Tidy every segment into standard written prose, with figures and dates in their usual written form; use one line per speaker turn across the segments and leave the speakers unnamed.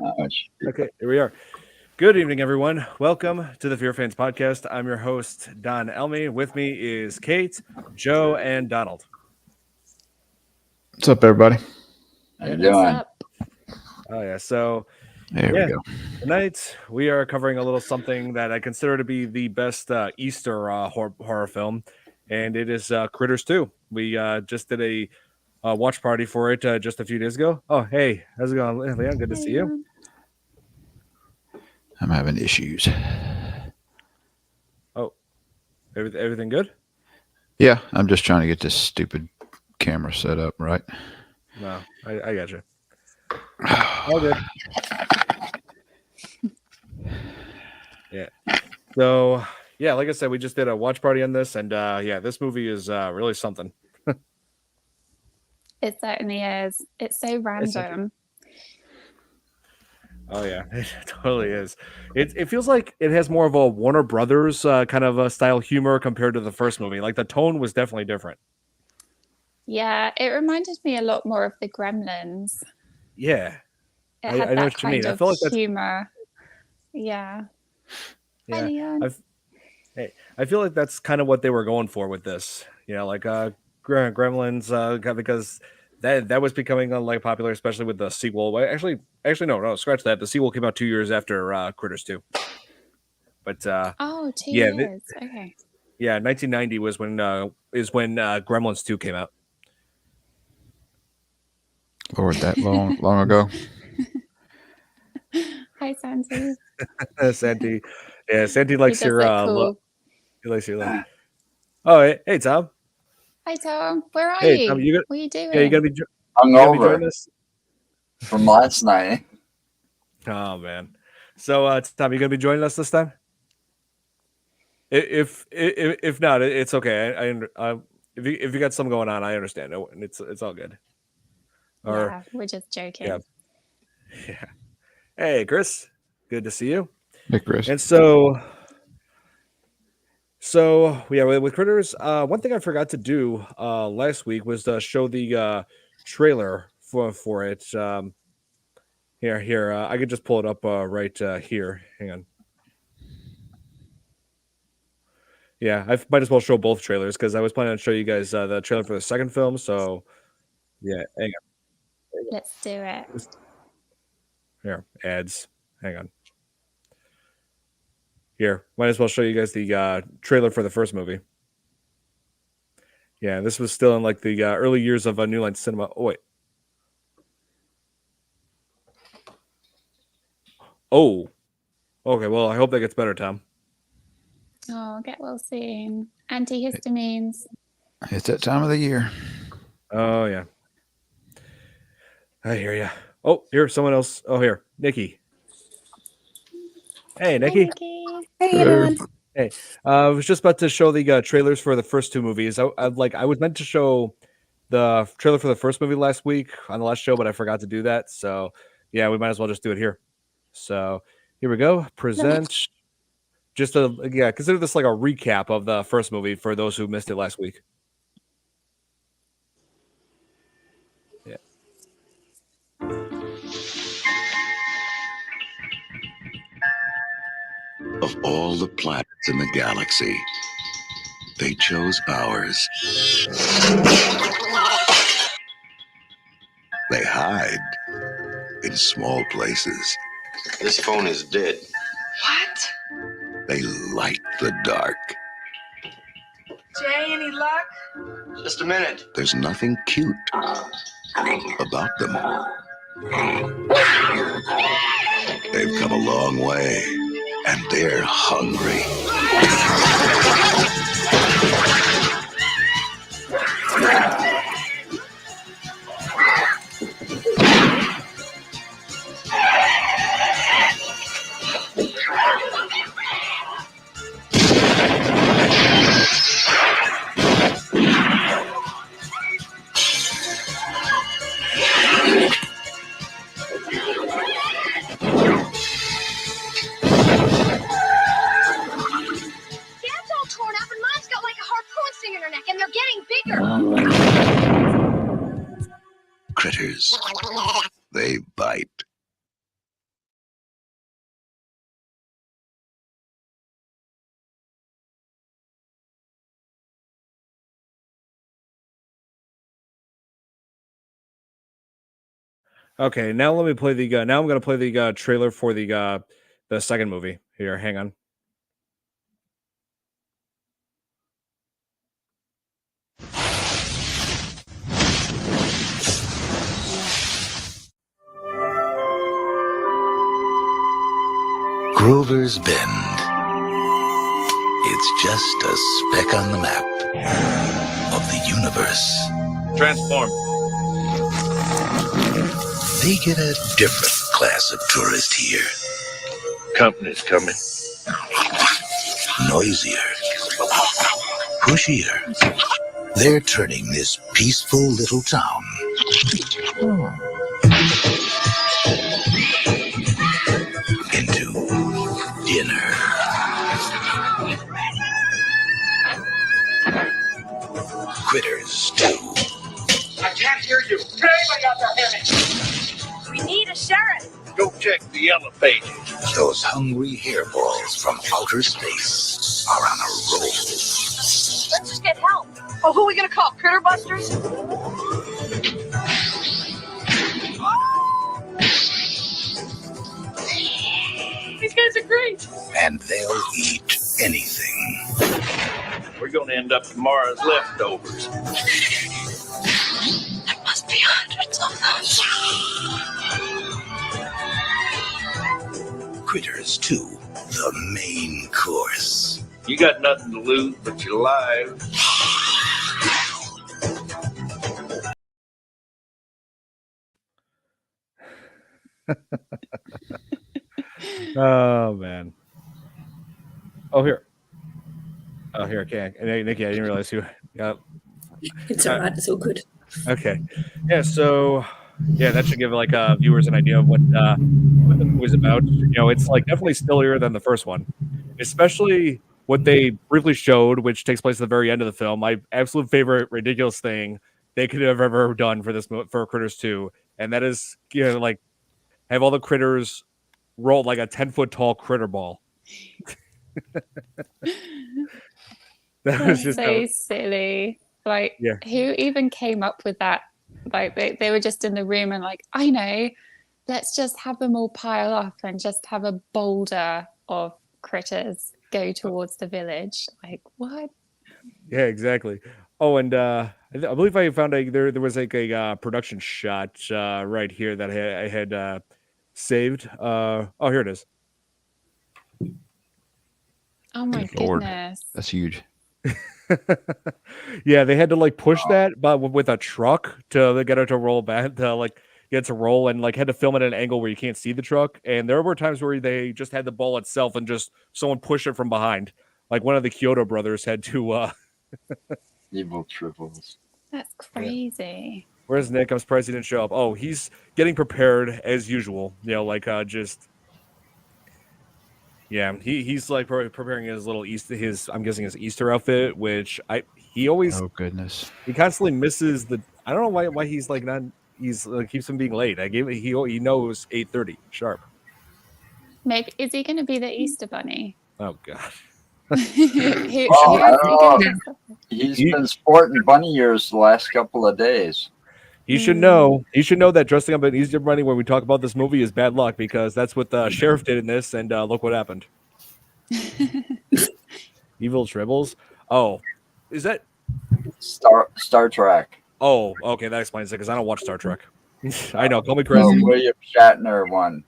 Okay, here we are. Good evening, everyone. Welcome to the FearFans podcast. I'm your host, Don Elmy. With me is Kate, Joe, and Donald.
What's up, everybody?
How you doing?
Oh, yeah. So,
There we go.
tonight we are covering a little something that I consider to be the best Easter horror film, and it is Critters 2. We just did a watch party for it just a few days ago. Oh, hey, how's it going, Leon? Good to see you.
I'm having issues.
Oh, everything good?
Yeah, I'm just trying to get this stupid camera set up right.
No, I got you. All good. Yeah. So, yeah, like I said, we just did a watch party on this, and yeah, this movie is really something.
It certainly is. It's so random.
Oh yeah, it totally is. It feels like it has more of a Warner Brothers kind of a style humor compared to the first movie. Like the tone was definitely different.
Yeah, it reminded me a lot more of the Gremlins.
Yeah,
It had
I know
that
what you mean.
kind
I
of
feel like that's
humor. Yeah. Hi,
yeah.
Leon.
I feel like that's kind of what they were going for with this. You know, like Gremlins, because that was becoming like popular, especially with the sequel. Well, actually, no, scratch that. The sequel came out 2 years after Critters 2. But
2
yeah,
years. Okay.
yeah, 1990 was when Gremlins 2 came out.
Lord, that long ago.
Hi, Santi.
Santi, yeah, Santi likes
He does
your
look cool.
he likes your look. Oh, hey Tom.
Hi, Tom. Where are
Hey
you?
Tom,
What are you doing?
yeah, you gonna be
hungover
joining us
from last night.
Oh man. So Tom, you gonna be joining us this time? If not, it's okay. If you got something going on, I understand. It's all good.
Yeah, we're just joking.
Yeah. Hey, Chris. Good to see you.
Hey, Chris.
And so yeah, with Critters, one thing I forgot to do last week was to show the trailer for it. Here, I could just pull it up right here. Hang on. Yeah, I might as well show both trailers because I was planning on show you guys the trailer for the second film. So, yeah, hang on.
Let's do it.
Here, ads. Hang on. Here, might as well show you guys the trailer for the first movie. Yeah, this was still in like the early years of New Line Cinema. Oh, wait. Oh. Okay, well, I hope that gets better, Tom.
Oh, get well soon. Antihistamines.
It's that time of the year.
Oh, yeah. I hear you. Oh, here, someone else. Oh, here, Nikki. Hey, Nikki.
Hi, Nikki.
Hey, everyone.
Hey, I was just about to show the trailers for the first two movies. I was meant to show the trailer for the first movie last week on the last show, but I forgot to do that. So, yeah, we might as well just do it here. So, here we go. Present. Just consider this like a recap of the first movie for those who missed it last week. Yeah.
Of all the planets in the galaxy, they chose ours. They hide in small places.
This phone is dead.
What?
They light the dark.
Jay, any luck?
Just a minute.
There's nothing cute about them. They've come a long way, and they're hungry.
Okay, now let me play the. Now I'm gonna play the trailer for the second movie. Here, hang on.
Grover's Bend. It's just a speck on the map of the universe.
Transform.
They get a different class of tourist here.
Company's coming.
Noisier. Pushier. They're turning this peaceful little town into dinner. Critters 2.
I can't hear you. Anybody out there hear me?
We need a sheriff.
Go check the yellow pages.
Those hungry hairballs from outer space are on a roll.
Let's just get help. Oh, who are we gonna call? Critter Busters? These guys are great.
And they'll eat anything.
We're going to end up tomorrow's leftovers.
There must be hundreds of them.
Critters 2, the main course.
You got nothing to lose but your life.
Oh man. Oh here. Oh here, okay. Nikki, I didn't realize you. Yeah.
It's all right. It's all good.
Okay. Yeah. So yeah, that should give like viewers an idea of what the movie was about. You know, it's like definitely stillier than the first one, especially what they briefly showed, which takes place at the very end of the film. My absolute favorite ridiculous thing they could have ever done for this for Critters 2, and that is like have all the critters roll like a 10-foot tall critter ball. That was just
so silly. Like,
Yeah.
who even came up with that? Like, they were just in the room and like, I know, let's just have them all pile up and just have a boulder of critters go towards the village. Like, what?
Yeah, exactly. Oh, and I believe I found there was like a production shot right here that I had saved. Oh, here it is.
Oh my
Good Lord.
goodness.
That's huge.
Yeah, they had to like push that, but with a truck to get it to roll back, to like get it to roll, and like had to film it at an angle where you can't see the truck. And there were times where they just had the ball itself and just someone push it from behind. Like one of the Kyoto brothers had to.
Evil triples.
That's crazy.
Where's Nick? I'm surprised he didn't show up. Oh, he's getting prepared as usual. You know, like just. Yeah, he's like preparing his little I'm guessing his Easter outfit, which he always
Oh goodness.
he constantly misses the. I don't know why he's like not. He's keeps him being late. He knows 8:30 sharp.
Maybe is he going to be the Easter bunny?
Oh god.
Well, I don't know. He's been sporting bunny ears the last couple of days.
He should know. He should know that dressing up an Easter bunny when we talk about this movie is bad luck, because that's what the sheriff did in this, and look what happened. Evil Tribbles. Oh, is that?
Star Trek.
Oh, okay, that explains it, because I don't watch Star Trek. I know. Call me crazy.
The William Shatner one.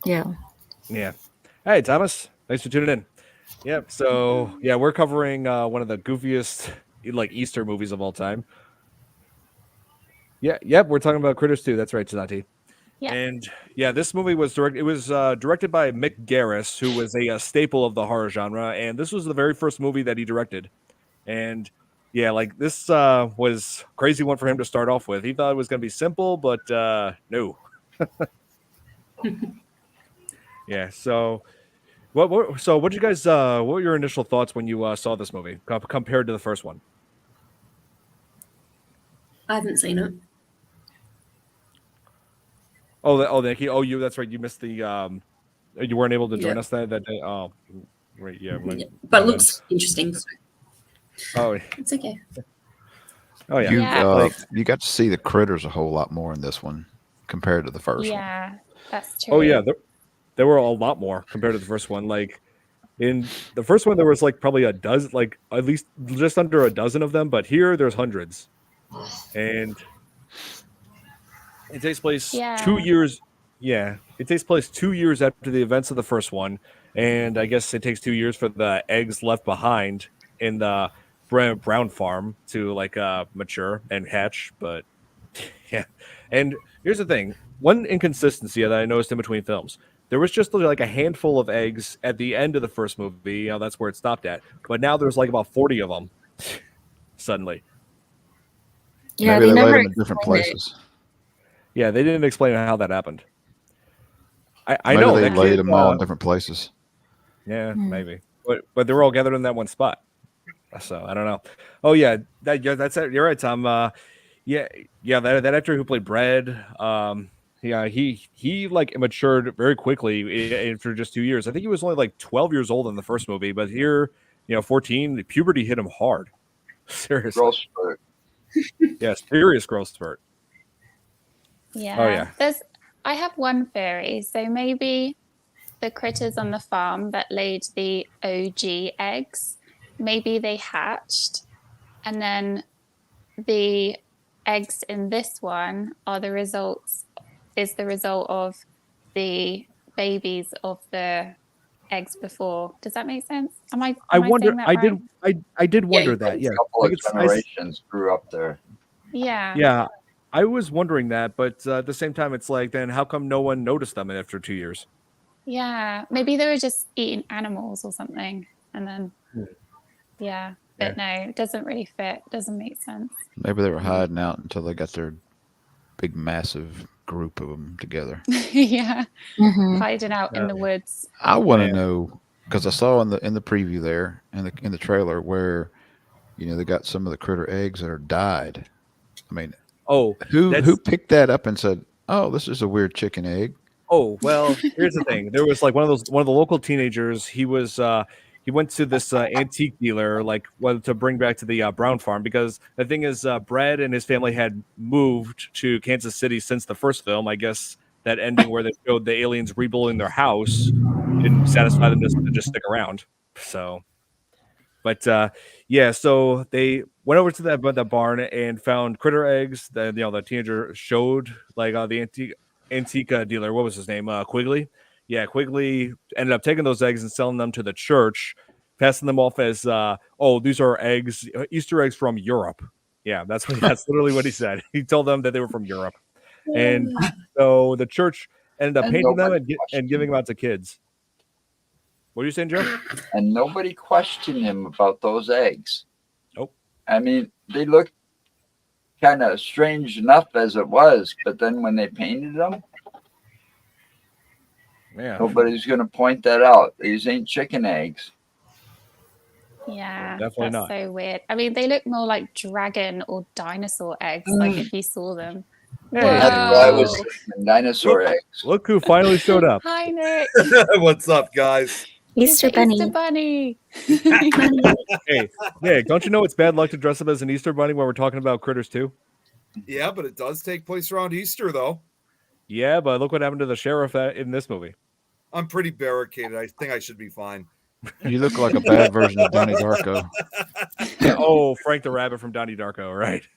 Yeah.
Yeah. Hey, Thomas. Thanks for tuning in. Yep. So yeah, we're covering one of the goofiest like Easter movies of all time. Yeah. Yep. We're talking about Critters 2. That's right, Tsunati.
Yeah.
And yeah, this movie was directed by Mick Garris, who was a staple of the horror genre, and this was the very first movie that he directed. And yeah, like this was a crazy one for him to start off with. He thought it was going to be simple, but no. Yeah. So what you guys? What were your initial thoughts when you saw this movie compared to the first one?
I haven't seen it.
Nikki. Oh, that's right. You missed the. You weren't able to join us that day. Oh, right. Yeah.
But it looks interesting. So
Oh,
it's okay.
oh yeah.
You
Yeah.
you got to see the critters a whole lot more in this one. compared to the first one.
Yeah, that's true.
Oh yeah, there were a lot more compared to the first one. Like in the first one, there was like probably a dozen, like at least just under a dozen of them. But here, there's hundreds, and it takes place 2
Yeah.
years. Yeah, it takes place 2 years after the events of the first one, and I guess it takes 2 years for the eggs left behind in the brown farm to like mature and hatch. But yeah, and here's the thing: one inconsistency that I noticed in between films. There was just like a handful of eggs at the end of the first movie. You know, that's where it stopped at. But now there's like about 40 of them suddenly.
Yeah,
Maybe
they
they laid
never
them in different
explained it.
places.
Yeah, they didn't explain how that happened. I
Maybe
know
they
that
laid
kid,
them all in different places.
yeah,
Hmm.
maybe. But they were all gathered in that one spot. So I don't know. Oh yeah, that's it. You're right, Tom. Yeah, that actor who played Brad, yeah, he like matured very quickly after just 2 years. I think he was only like 12 years old in the first movie, but here, 14, puberty hit him hard. Seriously.
Growth spurt.
Yeah, serious growth spurt.
Yeah.
Oh, yeah.
I have one theory. So maybe the critters on the farm that laid the OG eggs, maybe they hatched, and then the eggs in this one are the result of the babies of the eggs before. Does that make sense?
I wonder.
saying that right?
I did wonder
you-
that. Yeah,
A couple of
Like,
generations grew up there.
Yeah.
yeah. I was wondering that, but at the same time, it's like, then how come no one noticed them after 2 years?
Yeah. Maybe they were just eating animals or something. And then,
Hmm.
yeah. But no, it doesn't really fit. Doesn't make sense.
Maybe they were hiding out until they got their big, massive group of them together.
Yeah.
Mhm.
Hiding out in the woods.
I want to
Yeah.
know, because I saw in the preview there and in the trailer where they got some of the critter eggs that are dyed. I mean,
Oh,
who picked that up and said, "Oh, this is a weird chicken egg"?
Oh, well, here's the thing. There was like one of the local teenagers. He went to this antique dealer, like to bring back to the Brown farm, because the thing is, Brad and his family had moved to Kansas City since the first film. I guess that ending where they showed the aliens rebuilding their house didn't satisfy them to just stick around. So, but yeah, so they went over to the barn and found critter eggs. The teenager showed like the antique dealer. What was his name? Quigley. Yeah, Quigley ended up taking those eggs and selling them to the church, passing them off as these are eggs, Easter eggs from Europe. Yeah, that's literally what he said. He told them that they were from Europe, and so the church ended up
And
painting them
nobody
and giving them out to kids. What are you saying, Joe?
And nobody questioned him about those eggs.
Nope.
I mean, they looked kind of strange enough as it was, but then when they painted them,
Yeah,
nobody's going to point that out. These ain't chicken eggs.
Yeah.
Definitely
That's
not.
so weird. I mean, they look more like dragon or dinosaur eggs, like if you saw them.
Hey.
That's what I was
Whoa.
thinking, dinosaur eggs.
Look who finally showed up.
Hi, Nick.
What's up, guys?
Easter bunny.
Easter bunny.
Hey, don't you know it's bad luck to dress up as an Easter bunny when we're talking about Critters 2?
Yeah, but it does take place around Easter, though.
Yeah, but look what happened to the sheriff in this movie.
I'm pretty barricaded. I think I should be fine.
You look like a bad version of Donnie Darko.
Oh, Frank the Rabbit from Donnie Darko, right?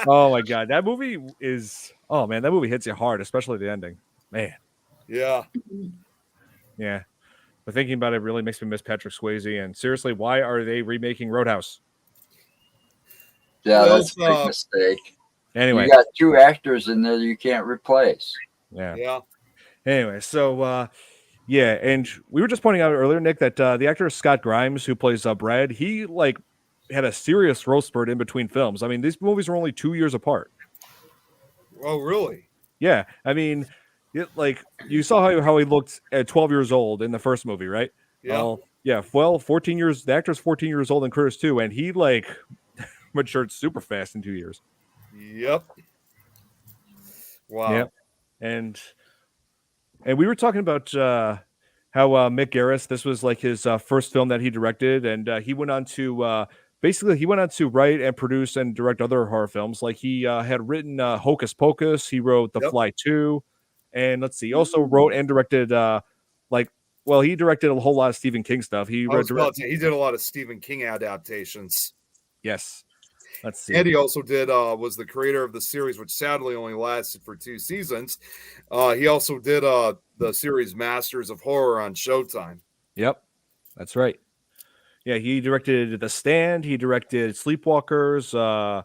Oh my God, that movie is. Oh man, that movie hits you hard, especially the ending. Man,
Yeah.
yeah. But thinking about it really makes me miss Patrick Swayze. And seriously, why are they remaking Roadhouse?
Yeah,
Well,
that's a big mistake.
Anyway,
You got two actors in there you can't replace.
yeah.
Yeah.
Anyway, so yeah, and we were just pointing out earlier, Nick, that the actor Scott Grimes, who plays Brad, he like had a serious growth spurt in between films. I mean, these movies were only 2 years apart.
Oh, really?
Yeah, I mean, like you saw how he looked at 12 years old in the first movie, right?
Yeah.
Yeah. Well, 14 years. The actor's 14 years old in Critters 2, and he like matured super fast in 2 years.
Yep. Wow.
Yep. And we were talking about how Mick Garris, this was like his first film that he directed, and he went on to basically he went on to write and produce and direct other horror films. Like he had written Hocus Pocus. He wrote The Fly 2, and let's see, he also wrote and directed he directed a whole lot of Stephen King stuff.
I was about to say, he did a lot of Stephen King adaptations.
Yes. Let's see.
And he also did was the creator of the series, which sadly only lasted for 2 seasons. He also did the series Masters of Horror on Showtime.
Yep, that's right. Yeah, he directed The Stand. He directed Sleepwalkers.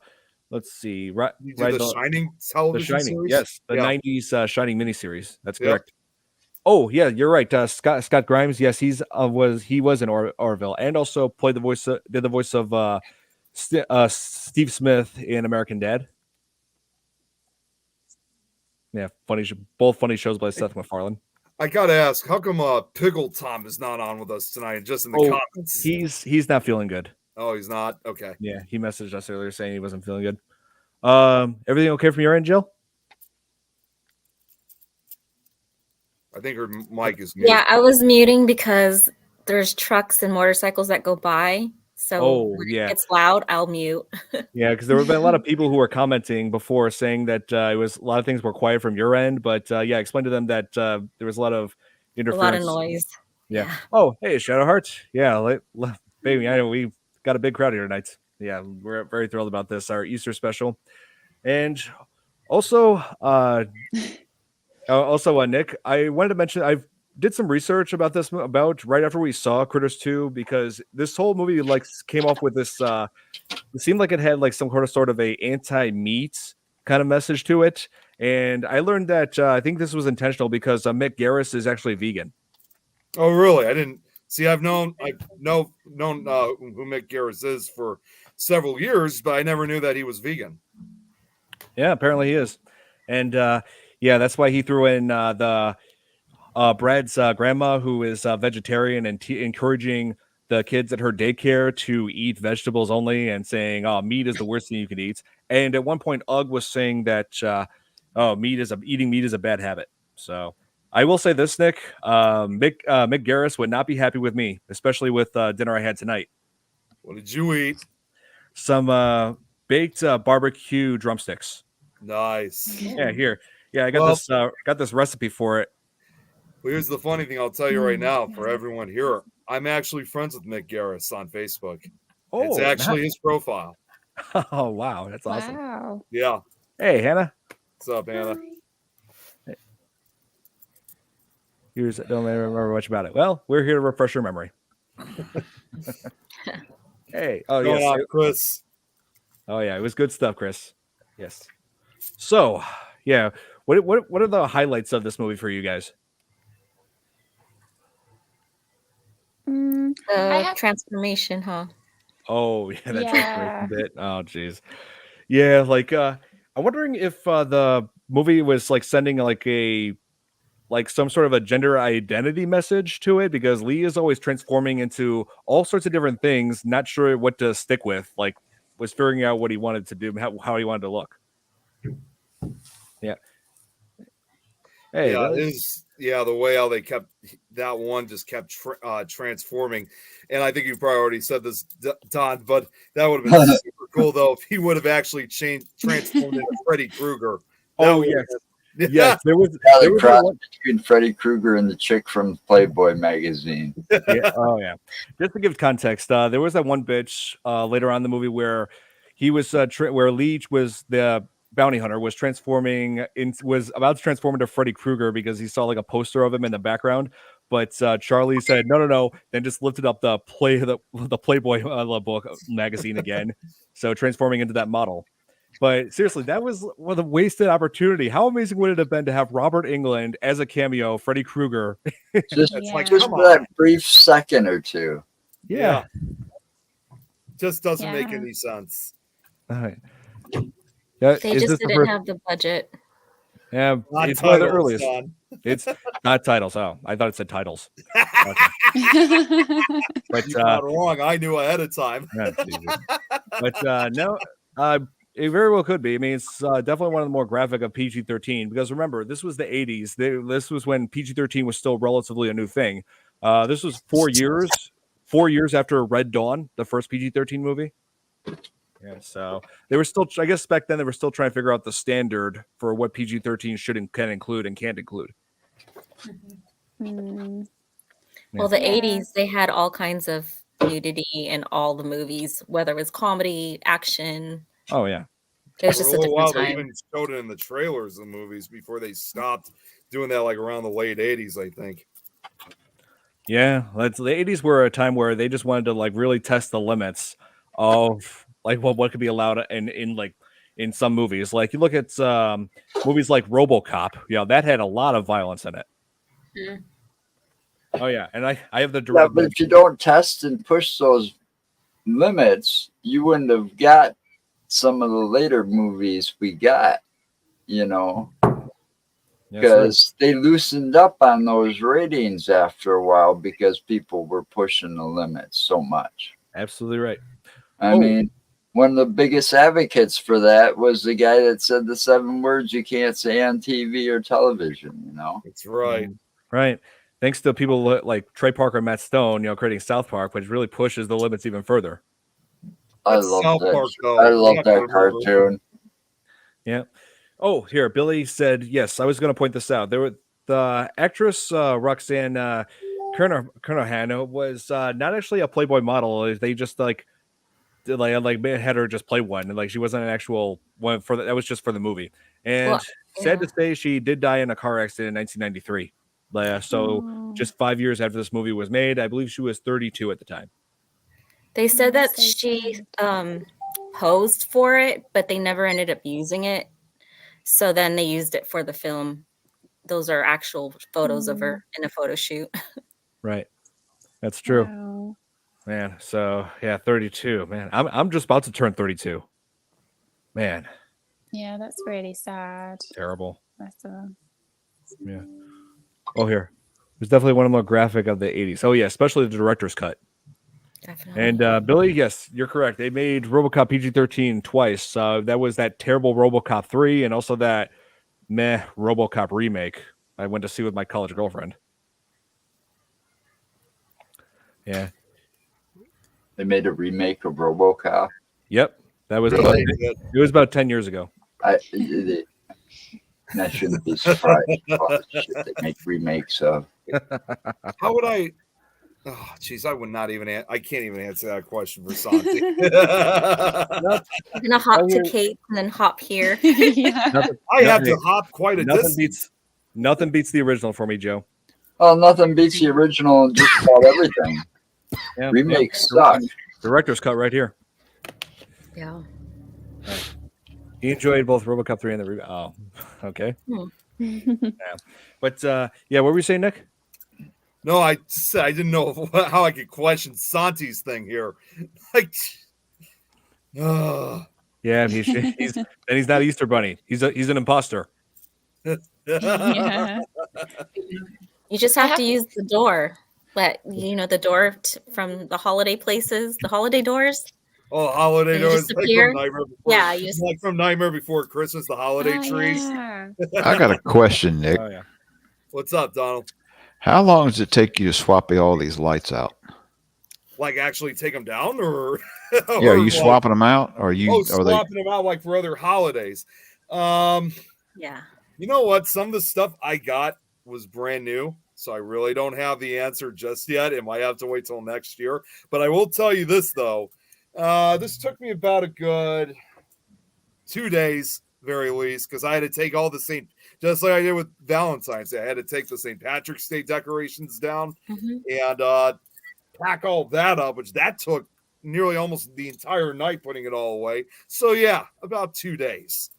Let's see,
You did the Shining television series?
Yes, the 90s Shining miniseries. That's correct. Oh yeah, you're right. Scott Grimes. Yes, he was in Orville, and also did the voice of Steve Smith in American Dad. Yeah, both funny shows by Seth MacFarlane.
I gotta ask, how come Pickle Tom is not on with us tonight? Just in the comments,
he's not feeling good.
Oh, he's not. Okay.
Yeah, he messaged us earlier saying he wasn't feeling good. Everything okay from your end, Jill?
I think her mic is muted.
Yeah, I was muting because there's trucks and motorcycles that go by. So when it gets loud, I'll mute.
Yeah, because there have been a lot of people who were commenting before saying that it was a lot of things were quiet from your end. But explain to them that there was a lot of interference.
A lot of noise.
Yeah. Oh, hey, Shadowheart. Yeah, baby, I know we've got a big crowd here tonight. Yeah, we're very thrilled about this, our Easter special. And also, Nick, I wanted to mention I did some research about this right after we saw Critters 2, because this whole movie came off with this it seemed like it had some sort of a anti-meat kind of message to it. And I learned that I think this was intentional because Mick Garris is actually vegan.
Oh, really? I didn't see. I've known who Mick Garris is for several years, but I never knew that he was vegan.
Yeah, apparently he is. And that's why he threw in the Brad's grandma, who is vegetarian, and encouraging the kids at her daycare to eat vegetables only, and saying, "Oh, meat is the worst thing you can eat." And at one point, Ugg was saying that, eating meat is a bad habit. So I will say this, Nick, Mick Garris would not be happy with me, especially with dinner I had tonight.
What did you eat?
Some baked barbecue drumsticks.
Nice.
Yeah, here. Yeah, I got this recipe for it.
Well, here's the funny thing I'll tell you right now for everyone here. I'm actually friends with Mick Garris on Facebook. Oh, it's actually his profile.
Oh, wow. That's awesome.
Wow.
Yeah.
Hey, Hannah.
What's up, Hannah?
Hey. Don't remember much about it. Well, we're here to refresh your memory. Hey. Oh, yes.
Chris.
Oh, yeah. It was good stuff, Chris. Yes. So, yeah. What are the highlights of this movie for you guys?
The transformation, huh?
Oh, yeah, that transformation bit. Oh, geez. Yeah, I'm wondering if the movie was sending some sort of a gender identity message to it, because Lee is always transforming into all sorts of different things, not sure what to stick with, was figuring out what he wanted to do, how he wanted to look. Yeah. Hey,
the way how they kept that one just kept transforming. And I think you probably already said this, Don, but that would have been super cool though if he would have actually transformed into Freddy Krueger.
Yes, there was
cross between Freddy Krueger and the chick from Playboy magazine.
Yeah. Oh yeah. Just to give context, there was that one bitch later on in the movie where he was where Leach was the bounty hunter, was about to transform into Freddy Krueger because he saw a poster of him in the background. But Charlie said no, then just lifted up the Playboy book magazine again, so transforming into that model. But seriously, that was a wasted opportunity. How amazing would it have been to have Robert Englund as a cameo, Freddy Krueger?
Just for that brief second or two.
Yeah.
Just doesn't make any sense.
All right.
They just didn't have the budget.
Yeah, it's one of the earliest. It's not titles. Oh, I thought it said titles. But
you're not wrong. I knew ahead of time.
But no, it very well could be. I mean, it's definitely one of the more graphic of PG-13, because remember, this was the 80s. This was when PG-13 was still relatively a new thing. This was 4 years after Red Dawn, the first PG-13 movie. Yeah, so they were still, I guess back then they were still trying to figure out the standard for what PG-13 should and can include and can't include.
Mm.
Well, the
Yeah.
80s, they had all kinds of nudity in all the movies, whether it was comedy, action.
Oh yeah.
It was just a different
They
time.
even showed it in the trailers of movies before they stopped doing that, like around the late 80s, I think.
Yeah, the 80s were a time where they just wanted to like really test the limits of like what could be allowed in like in some movies. Like you look at movies like RoboCop, that had a lot of violence in it.
Mm.
Oh yeah, and I have the
Yeah,
direct.
but if you don't test and push those limits, you wouldn't have got some of the later movies we got, because they loosened up on those ratings after a while because people were pushing the limits so much.
Absolutely right.
I mean, one of the biggest advocates for that was the guy that said the 7 words you can't say on TV or television,
That's right.
Right. Thanks to people like Trey Parker and Matt Stone, creating South Park, which really pushes the limits even further.
I love that cartoon.
Yeah. Oh, here, Billy said, yes, I was going to point this out. The actress Roxanne Kernahan was not actually a Playboy model. They just had her just play one, and like she wasn't an actual one that was just for the movie. And sad to say, she did die in a car accident in 1993. So just 5 years after this movie was made, I believe she was 32 at the time.
They said that she posed for it, but they never ended up using it. So then they used it for the film. Those are actual photos of her in a photo shoot.
Right. That's true.
Wow.
Man, so yeah, 32. Man, I'm just about to turn 32. Man.
Yeah, that's really sad.
Terrible.
That's
Yeah. Oh, here. There's definitely one more graphic of the 80s. Oh, yeah, especially the director's cut.
Definitely.
And Billy, yes, you're correct. They made RoboCop PG-13 twice. That was that terrible RoboCop 3 and also that meh RoboCop remake I went to see with my college girlfriend. Yeah.
They made a remake of RoboCop.
Yep. That was
Really?
it was about 10 years ago.
I shouldn't be surprised. Shit they make remakes of.
How would I? Oh, geez, I would not even. I can't even answer that question for Santi.
You're gonna hop to Kate and then hop here.
I have to hop quite a distance.
Nothing beats the original for me, Joe.
Oh, nothing beats the original in just about everything.
Yeah,
Remakes suck.
Director's cut right here.
Yeah.
He enjoyed both RoboCop 3 and the remake. Oh, okay. Yeah. But yeah, what were you saying, Nick?
No, I didn't know how I could question Santi's thing here. Like,
yeah, he's not Easter Bunny. He's an imposter.
Yeah.
You just have to use the door. The door from the holiday places, the holiday doors.
Oh, holiday doors!
Like
from Nightmare Before Christmas, the holiday trees.
Yeah.
I got a question, Nick.
Oh yeah.
What's up, Donald?
How long does it take you to swap all these lights out?
Like actually take them down, or
yeah, are you swapping them out, or are you?
Oh, swapping them out like for other holidays.
Yeah.
You know what? Some of the stuff I got was brand new, so I really don't have the answer just yet. It might have to wait till next year. But I will tell you this though. This took me about a good 2 days, very least, because I had to take all the St. Just like I did with Valentine's Day. I had to take the St. Patrick's Day decorations down and pack all that up, which that took nearly almost the entire night putting it all away. So yeah, about 2 days.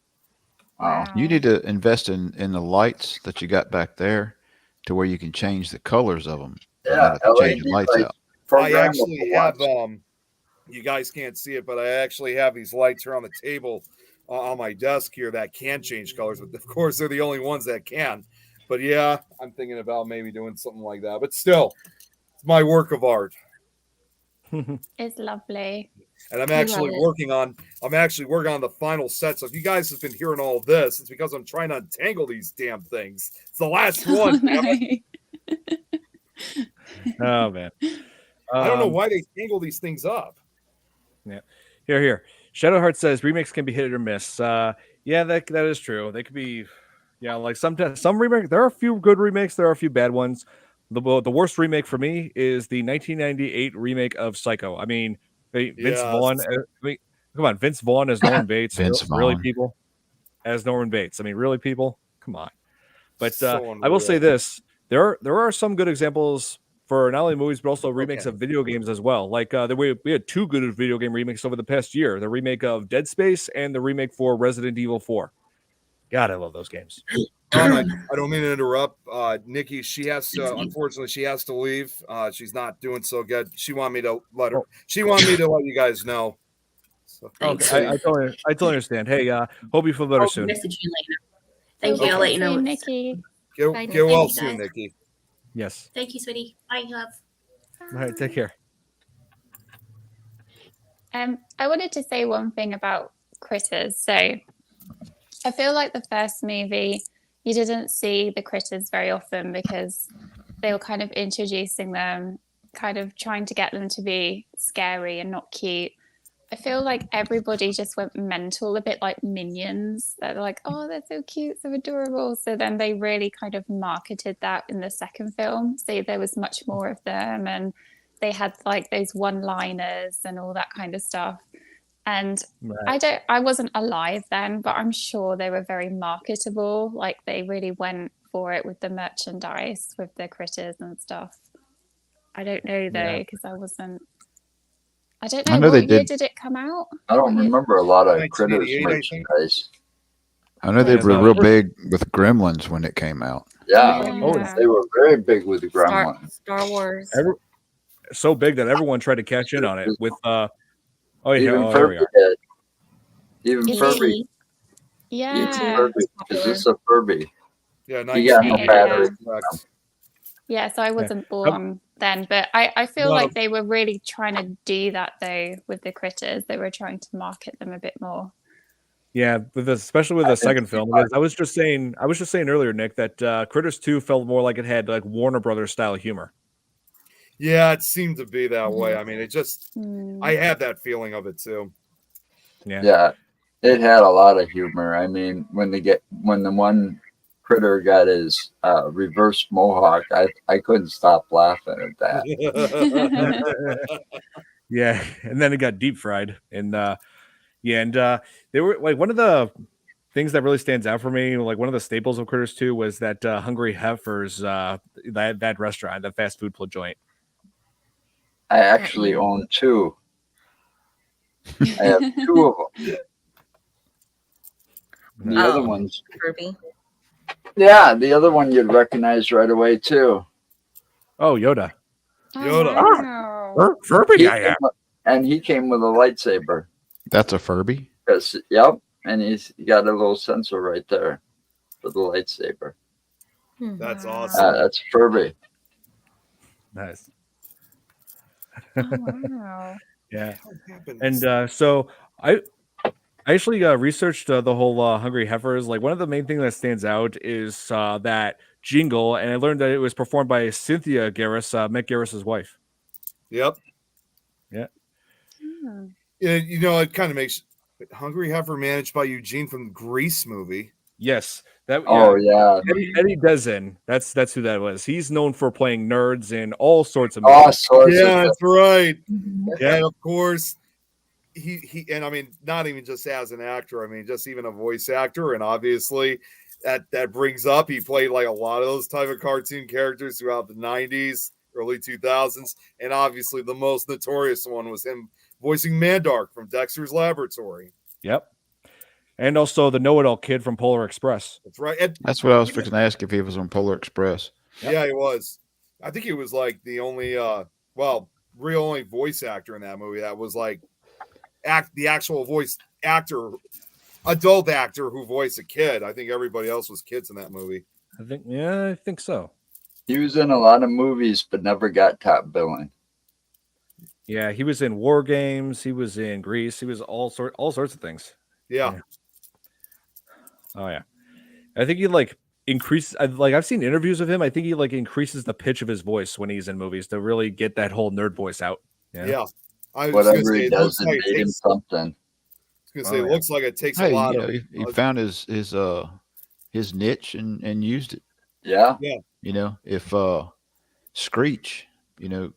Wow.
You need to invest in the lights that you got back there to where you can change the colors of them.
Yeah,
change the lights out.
I actually have you guys can't see it, but I actually have these lights here on the table on my desk here that can change colors. But of course, they're the only ones that can. But yeah, I'm thinking about maybe doing something like that. But still, it's my work of art.
It's lovely.
And I'm actually working on the final set. So if you guys have been hearing all this, it's because I'm trying to untangle these damn things. It's the last one.
Oh man.
I don't know why they tangle these things up.
Here. Shadowheart says remakes can be hit or miss. Yeah, that is true. They could be, yeah, like sometimes some remake. There are a few good remakes. There are a few bad ones. The worst remake for me is the 1998 remake of Psycho. I mean, Vince Vaughn.
Yes.
I mean, come on, Vince Vaughn as Norman Bates.
Vince
Really,
Vaughn.
people as Norman Bates. I mean, really, people. Come on. But
So
I will say
unreal.
this: there are some good examples for not only movies but also remakes
Okay.
of video games as well. Like we had two good video game remakes over the past year: the remake of Dead Space and the remake for Resident Evil 4. God, I love those games.
I don't mean to interrupt. Nikki, she has to. Unfortunately, she has to leave. She's not doing so good. She wanted me to let her. She wanted me to let you guys know. So,
Okay, I totally understand. Hey, hope you feel better soon.
Message you later. Thank you. I'll
Okay.
let you know.
See
what's-
Nikki.
get
Bye,
get well
Nikki,
soon,
guys.
Nikki.
Yes.
Thank you, sweetie. Bye, love.
All right, take care.
I wanted to say one thing about critters. So I feel like the first movie, you didn't see the critters very often because they were kind of introducing them, kind of trying to get them to be scary and not cute. I feel like everybody just went mental, a bit like Minions. They're like, oh, they're so cute, so adorable. So then they really kind of marketed that in the second film. So there was much more of them, and they had like those one-liners and all that kind of stuff. And
Right.
I wasn't alive then, but I'm sure they were very marketable. Like they really went for it with the merchandise, with the critters and stuff. I don't know though,
Yeah.
because I wasn't. I don't
I
know
know they
what year
did.
did it come out?
I don't
What year?
remember a lot of
1988,
Critters
I think.
merchandise.
I know they
Yeah,
were
the
real
first-
big with Gremlins when it came out.
Yeah,
Yeah.
they were very big with the
Star,
Gremlins.
Star Wars.
So big that everyone tried to catch in on it with oh yeah,
Even
oh, here we
Furby
are.
did. Even
It's-
Furby.
Maybe.
It's
Yeah.
Furby. Is this a Furby?
Yeah,
You got no
1988,
battery.
correct.
Yeah, so I wasn't born then, but I feel
No.
like they were really trying to do that though with the critters. They were trying to market them a bit more.
Yeah, especially with the second film,
too
because I was just saying earlier, Nick, that Critters 2 felt more like it had like Warner Brothers style humor.
Yeah, it seemed to be that way. I mean, it just.
Hmm.
I had that feeling of it too.
Yeah.
Yeah, it had a lot of humor. I mean, when the one critter got his reverse mohawk, I couldn't stop laughing at that.
Yeah, and then it got deep fried, and they were like one of the things that really stands out for me, like one of the staples of Critters 2 was that Hungry Heifers, that restaurant, that fast food joint.
I actually own two. I have two of them. The other ones,
Kirby.
yeah, the other one you'd recognize right away too.
Oh, Yoda.
Yoda.
Wow.
Furby,
He came with a lightsaber.
That's a Furby.
Yep, and he's got a little sensor right there for the lightsaber.
That's awesome.
That's Furby.
Nice.
Oh, wow.
Yeah.
What happened?
And so I actually researched the whole Hungry Heifers. Like one of the main things that stands out is that jingle, and I learned that it was performed by Cynthia Garris, Mick Garris's wife.
Yep.
Yeah.
Hmm.
Yeah, you know, it kind of makes Hungry Heifer managed by Eugene from the Grease movie.
Yes. That.
Oh yeah.
Eddie Dezen. That's who that was. He's known for playing nerds in all sorts of
All
movies.
sorts
Yeah,
of
that's right.
stuff.
Yeah, and of course. He and I mean, not even just as an actor, I mean, just even a voice actor. And obviously that brings up he played like a lot of those type of cartoon characters throughout the 90s, early 2000s. And obviously the most notorious one was him voicing Mandark from Dexter's Laboratory.
Yep. And also the know-it-all kid from Polar Express.
That's right. And,
That's what I was fixing to ask if he was on Polar Express.
Yep.
yeah, he was. I think he was like the only real only voice actor in that movie that was like the actual voice actor, adult actor who voiced a kid. I think everybody else was kids in that movie.
I think so.
He was in a lot of movies, but never got top billing.
Yeah, he was in War Games. He was in Grease. He was all sorts of things.
Yeah.
Oh yeah, I think he like increases. I've seen interviews of him. I think he like increases the pitch of his voice when he's in movies to really get that whole nerd voice out.
Yeah. I was going to
Whatever
say
he
it
does,
looks
it
like it
made him
takes.
something.
I was going to
Oh,
say it
yeah.
looks like it takes a
Hey,
lot
you know,
of.
he found his niche and used it.
Yeah.
You know, if Screech, you know,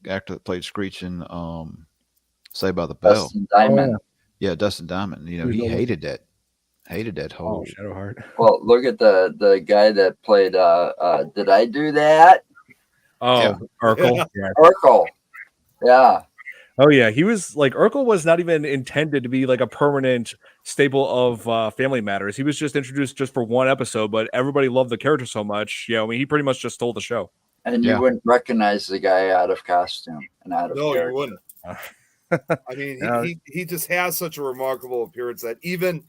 actor that played Screech in Saved by the Bell.
Dustin Diamond.
Yeah, Dustin Diamond. You know, he hated that whole.
Shadowheart.
Well, look at the guy that played Did I Do That?
Oh,
Yeah.
Urkel. Yeah.
Urkel. Yeah.
Oh yeah, he was like Urkel was not even intended to be like a permanent staple of Family Matters. He was just introduced just for one episode, but everybody loved the character so much. Yeah, I mean, he pretty much just stole the show.
And
Yeah.
you wouldn't recognize the guy out of costume and out of
No,
character.
you wouldn't. I mean,
Yeah.
he just has such a remarkable appearance that even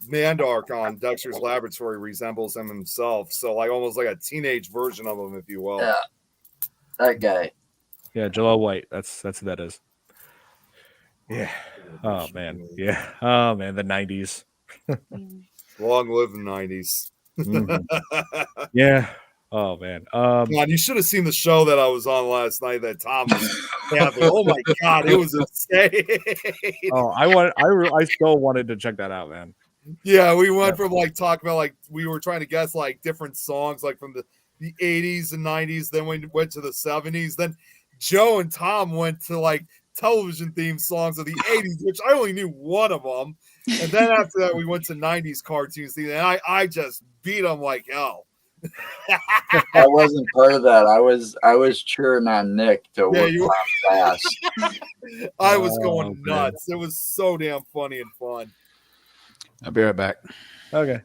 Mandark on Dexter's Laboratory resembles him himself. So like almost like a teenage version of him, if you will.
Yeah. That guy.
Yeah, Jaleel White. That's who that is. Yeah. Oh man. Yeah. Oh man, the 90s.
Long live the 90s.
Mhm. Yeah. Oh man.
God, you should have seen the show that I was on last night that Tom was having. Oh my God, it was insane.
Oh, I still wanted to check that out, man.
Yeah, we went from like talking about like we were trying to guess like different songs like from the 80s and 90s, then we went to the 70s. Then Joe and Tom went to like television theme songs of the 80s, which I only knew one of them. And then after that, we went to 90s cartoons, and I just beat them like hell.
I wasn't part of that. I was cheering on Nick to
Yeah,
work
you
on fast.
I was going
okay.
nuts. It was so damn funny and fun.
I'll be right back.
Okay.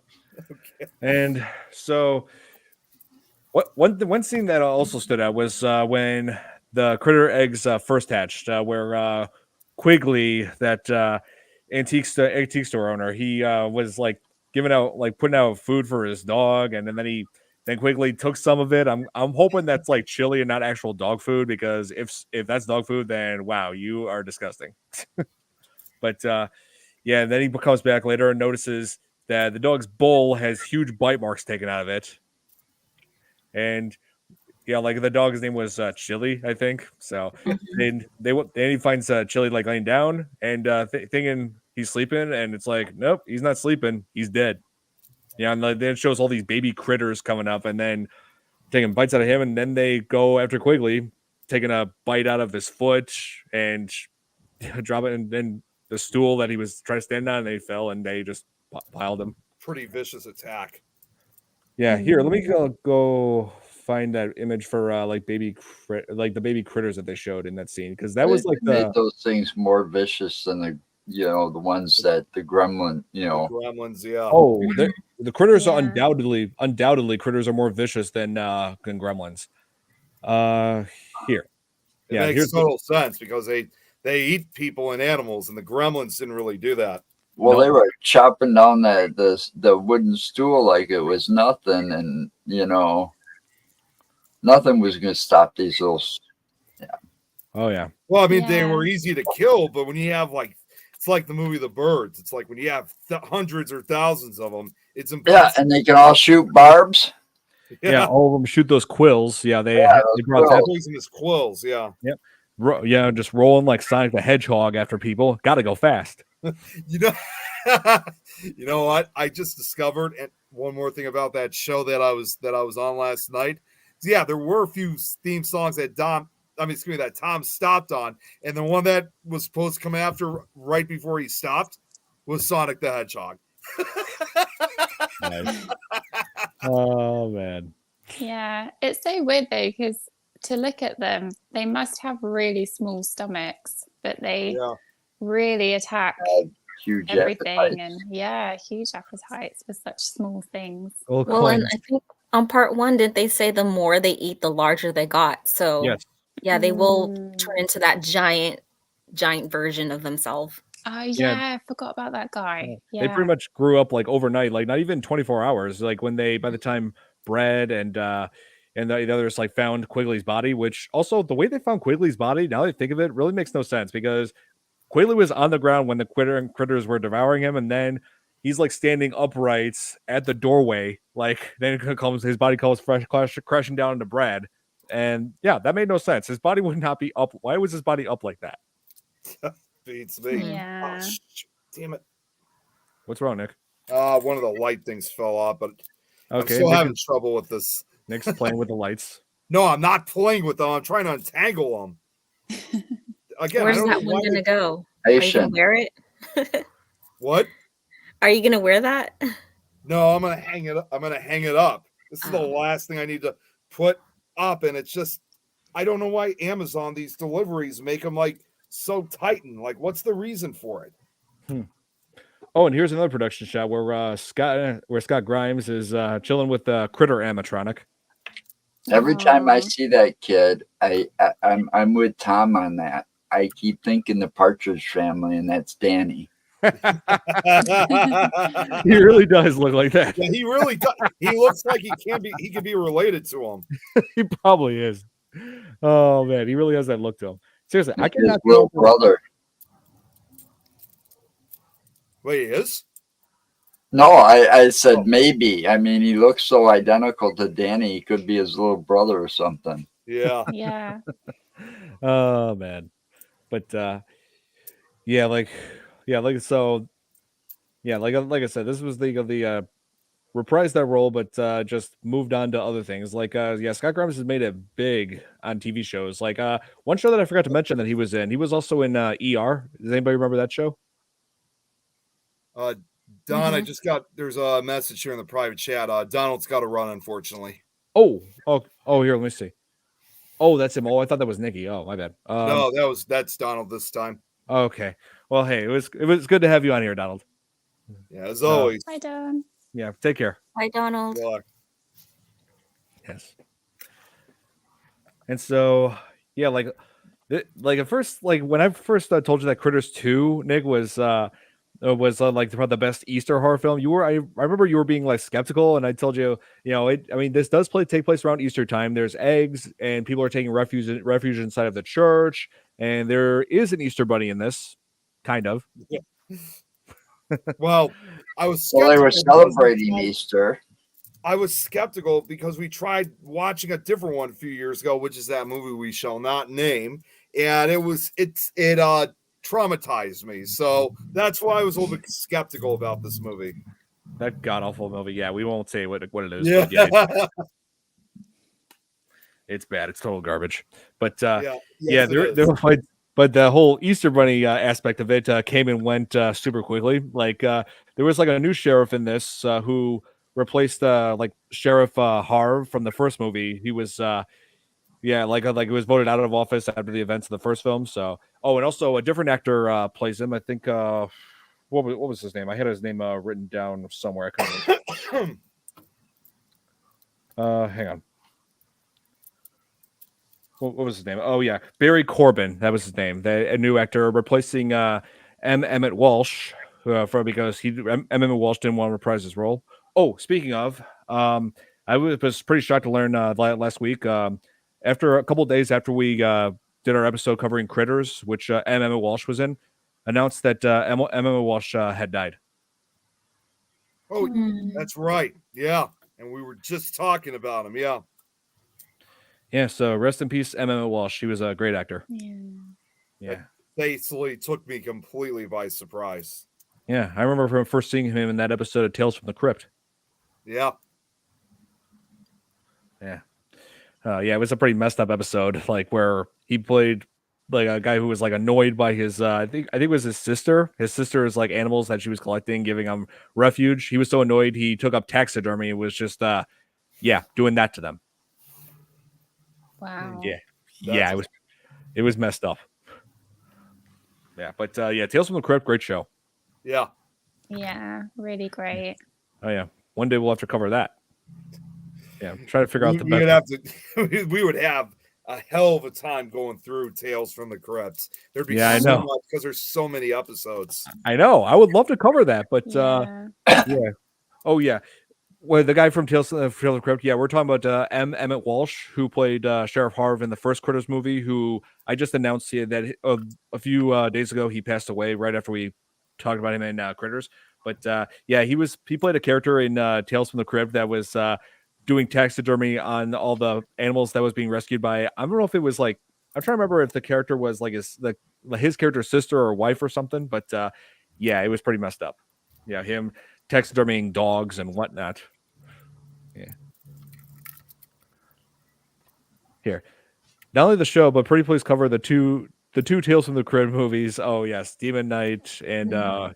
And so one scene that also stood out was when the critter eggs first hatched, where Quigley, that antique store owner, he was like giving out, like putting out food for his dog, and then Quigley took some of it. I'm hoping that's like chili and not actual dog food, because if that's dog food, then wow, you are disgusting. But yeah, and then he comes back later and notices that the dog's bowl has huge bite marks taken out of it. And yeah, like the dog's name was Chili, I think. So then he finds Chili like laying down and thinking he's sleeping, and it's like, nope, he's not sleeping, he's dead. Yeah, and then it shows all these baby critters coming up and then taking bites out of him, and then they go after Quigley, taking a bite out of his foot and drop it, and then the stool that he was trying to stand on, and they fell and they just piled him.
Pretty vicious attack.
Yeah, here, let me go find that image for like the baby critters that they showed in that scene, because that was like
made those things more vicious than the ones that the gremlin,
Gremlins, yeah.
Oh, the critters are undoubtedly critters are more vicious than gremlins. Here,
It
yeah,
makes total sense because they eat people and animals, and the gremlins didn't really do that.
Well, they were chopping down the wooden stool like it was nothing, and nothing was going to stop these little. Yeah.
Oh yeah.
Well, I mean, they were easy to kill, but when you have like, it's like the movie The Birds. It's like when you have hundreds or thousands of them, it's impossible.
Yeah, and they can all shoot barbs.
Yeah, all of them shoot those quills. Yeah, they brought that
poisonous quills. Yeah.
Yep. Yeah, just rolling like Sonic the Hedgehog after people. Got to go fast.
You know what? I just discovered, and one more thing about that show that I was on last night. Yeah, there were a few theme songs that Tom stopped on, and the one that was supposed to come after right before he stopped was Sonic the Hedgehog.
Nice. Oh man.
Yeah, it's so weird though, because to look at them, they must have really small stomachs, but they really attack
huge
everything,
appetites.
and huge appetites for such small things.
Well, and I think on part 1, did they say the more they eat, the larger they got? So
yes.
Yeah, they will turn into that giant version of themselves.
Oh yeah, I forgot about that guy.
They pretty much grew up like overnight, like not even 24 hours. Like when by the time Brad and the others like found Quigley's body, which also the way they found Quigley's body, now that I think of it, really makes no sense, because Quigley was on the ground when the critters were devouring him, and then he's like standing upright at the doorway. Like then his body comes crashing down into Brad, and yeah, that made no sense. His body would not be up. Why was his body up like that?
Beats me.
Yeah.
Oh, damn it.
What's wrong, Nick?
One of the light things fell off, but I'm
Okay,
still
Nick
having trouble with this.
Nick's playing with the lights.
No, I'm not playing with them. I'm trying to untangle them. Again, I
Where's
don't
that
know
one
why
gonna
they-
go? Are you gonna
Patient.
wear it?
What?
Are you gonna wear that?
No, I'm gonna hang it up. I'm gonna hang it up. This is the
Oh.
last thing I need to put up, and it's just I don't know why Amazon these deliveries make them like so tighten. Like, what's the reason for it?
Oh, and here's another production shot where Scott Grimes is chilling with Critter animatronic.
Every time I
Aw.
see that kid, I'm with Tom on that. I keep thinking the Partridge Family, and that's Danny.
He really does look like that.
Yeah, he really does. He looks like he can be related to him.
He probably is. Oh man, he really has that look to him. Seriously, I
His
cannot
little
tell.
brother.
Wait, he is?
No, I said maybe. I mean, he looks so identical to Danny. He could be his little brother or something.
Yeah.
Yeah.
Oh man, but yeah, like so, yeah, like I said, this was the reprised that role, but just moved on to other things. Like yeah, Scott Grimes has made it big on TV shows. Like one show that I forgot to mention that he was in. He was also in ER. Does anybody remember that show?
Don, I just got there's a message here in the private chat. Donald's got to run, unfortunately.
Oh, here, let me see. Oh, that's him. Oh, I thought that was Nikki. Oh, my bad.
No, that's Donald this time.
Okay. Well, hey, it was good to have you on here, Donald.
Yeah, as always.
Hi, Don.
Yeah, take care.
Hi, Donald.
Good luck.
Yes. And so, yeah, like at first, like when I first told you that Critters 2, Nick, was like probably the best Easter horror film. I remember you were being like skeptical, and I told you, I mean, this does take place around Easter time. There's eggs, and people are taking refuge inside of the church, and there is an Easter bunny in this, kind of.
Yeah. Well, I was
Well, they were
skeptical because
celebrating Easter.
I was skeptical because we tried watching a different one a few years ago, which is that movie we shall not name, and it traumatized me. So that's why I was a little bit skeptical about this movie.
That god awful movie. Yeah, we won't say what it is.
Yeah.
But yeah, it's bad. It's total garbage. But but the whole Easter Bunny aspect of it came and went super quickly. Like there was like a new sheriff in this who replaced like Sheriff Harv from the first movie. He was like he was voted out of office after the events of the first film. So and also a different actor plays him. I think what was his name? I had his name written down somewhere. I couldn't. Hang on. What was his name? Oh yeah, Barry Corbin. That was his name. A new actor replacing Emmett Walsh because Emmett Walsh didn't want to reprise his role. Oh, speaking of, I was pretty shocked to learn last week. After a couple of days after we did our episode covering Critters, which Emmett Walsh was in, announced that Emmett Walsh had died.
Oh, that's right. Yeah, and we were just talking about him. Yeah.
Yeah, so rest in peace, Emmett Walsh. He was a great actor.
Yeah.
Basically took me completely by surprise.
Yeah, I remember from first seeing him in that episode of Tales from the Crypt.
Yeah.
Yeah. Yeah, it was a pretty messed up episode, like where he played like a guy who was like annoyed by his I think it was his sister. His sister is like animals that she was collecting, giving them refuge. He was so annoyed he took up taxidermy and was just doing that to them.
Wow.
Yeah, it was messed up. Yeah, but Tales from the Crypt, great show.
Yeah.
Yeah, really great.
Oh yeah, one day we'll have to cover that. Yeah, try to figure out the
best. We would have a hell of a time going through Tales from the Crypt. There'd be
I know
much because there's so many episodes.
I know. I would love to cover that, but yeah. Oh yeah. Well, the guy from Tales from the Crypt, yeah, we're talking about Emmett Walsh, who played Sheriff Harv in the first Critters movie, who I just announced here that a few days ago he passed away right after we talked about him in Critters. But he played a character in Tales from the Crypt that was doing taxidermy on all the animals that was being rescued by, I don't know if it was like I'm trying to remember if the character was like his character's sister or wife or something, but yeah, it was pretty messed up. Yeah, him taxidermying dogs and whatnot. Yeah. Here, not only the show, but Pretty Please cover the two Tales from the Crypt movies. Oh yes, Demon Knight and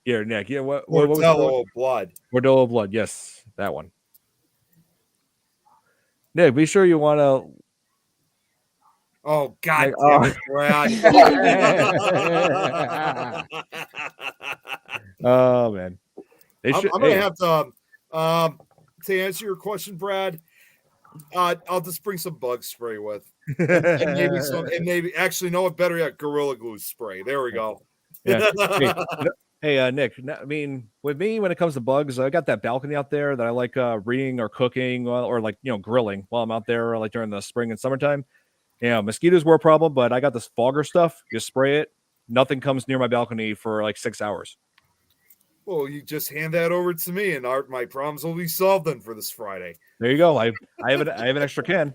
yeah, Nick. Yeah, what was
Bordello of Blood.
Bordello of Blood. Yes, that one. Nick, be sure you want to.
Oh God,
Like,
damn it, Brad.
Oh man,
I'm gonna have to answer your question, Brad. I'll just bring some bug spray with, and maybe actually, no, what better yet, Gorilla Glue spray. There we go.
Yeah. Hey, Nick. I mean, with me, when it comes to bugs, I got that balcony out there that I like reading or cooking or like grilling while I'm out there, like during the spring and summertime. Yeah, mosquitoes were a problem, but I got this fogger stuff. You spray it, nothing comes near my balcony for like 6 hours.
Well, you just hand that over to me, and my problems will be solved then for this Friday.
There you go. I have an extra can.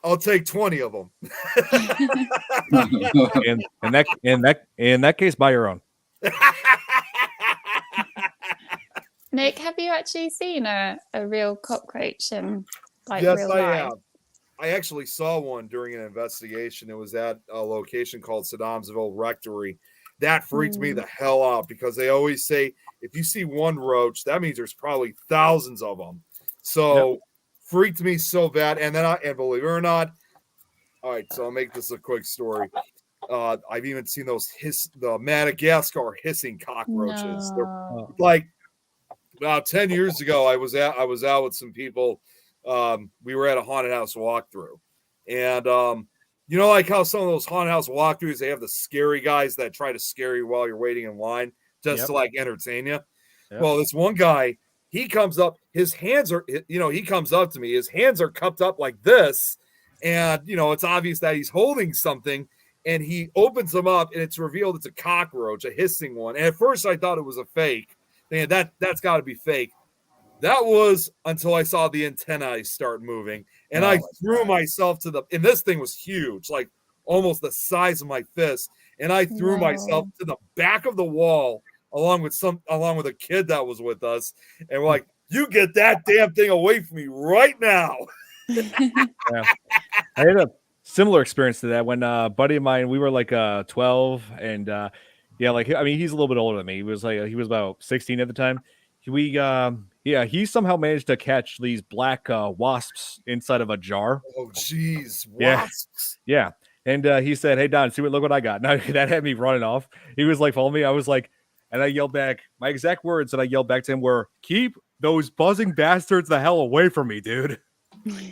I'll take 20 of them.
in that case, buy your own.
Nick, have you actually seen a real cockroach in
Yes,
real
I
life?
have. I actually saw one during an investigation. It was at a location called Saddamsville Rectory. That freaked me the hell out because they always say if you see one roach, that means there's probably thousands of them. So freaked me so bad. And then and believe it or not, all right, so I'll make this a quick story. I've even seen the Madagascar hissing cockroaches.
No.
They're like about 10 years ago, I was out with some people. We were at a haunted house walkthrough, and you know, like how some of those haunted house walkthroughs, they have the scary guys that try to scare you while you're waiting in line just to like entertain you. Yep. Well, this one guy, he comes up, his hands are, he comes up to me, his hands are cupped up like this, and it's obvious that he's holding something, and he opens them up, and it's revealed it's a cockroach, a hissing one. And at first, I thought it was a fake. Man, that's got to be fake. That was until I saw the antennae start moving, and I threw myself and this thing was huge, like almost the size of my fist, and I threw myself to the back of the wall along with a kid that was with us, and we're like, "You get that damn thing away from me right now!"
Yeah. I had a similar experience to that when a buddy of mine, we were like 12, and he's a little bit older than me. He was about 16 at the time. He somehow managed to catch these black wasps inside of a jar.
Oh, geez, wasps.
Yeah. And he said, "Hey, Don, look what I got." Now that had me running off. He was like, following me. I was like, and I yelled back. My exact words that I yelled back to him were, "Keep those buzzing bastards the hell away from me, dude."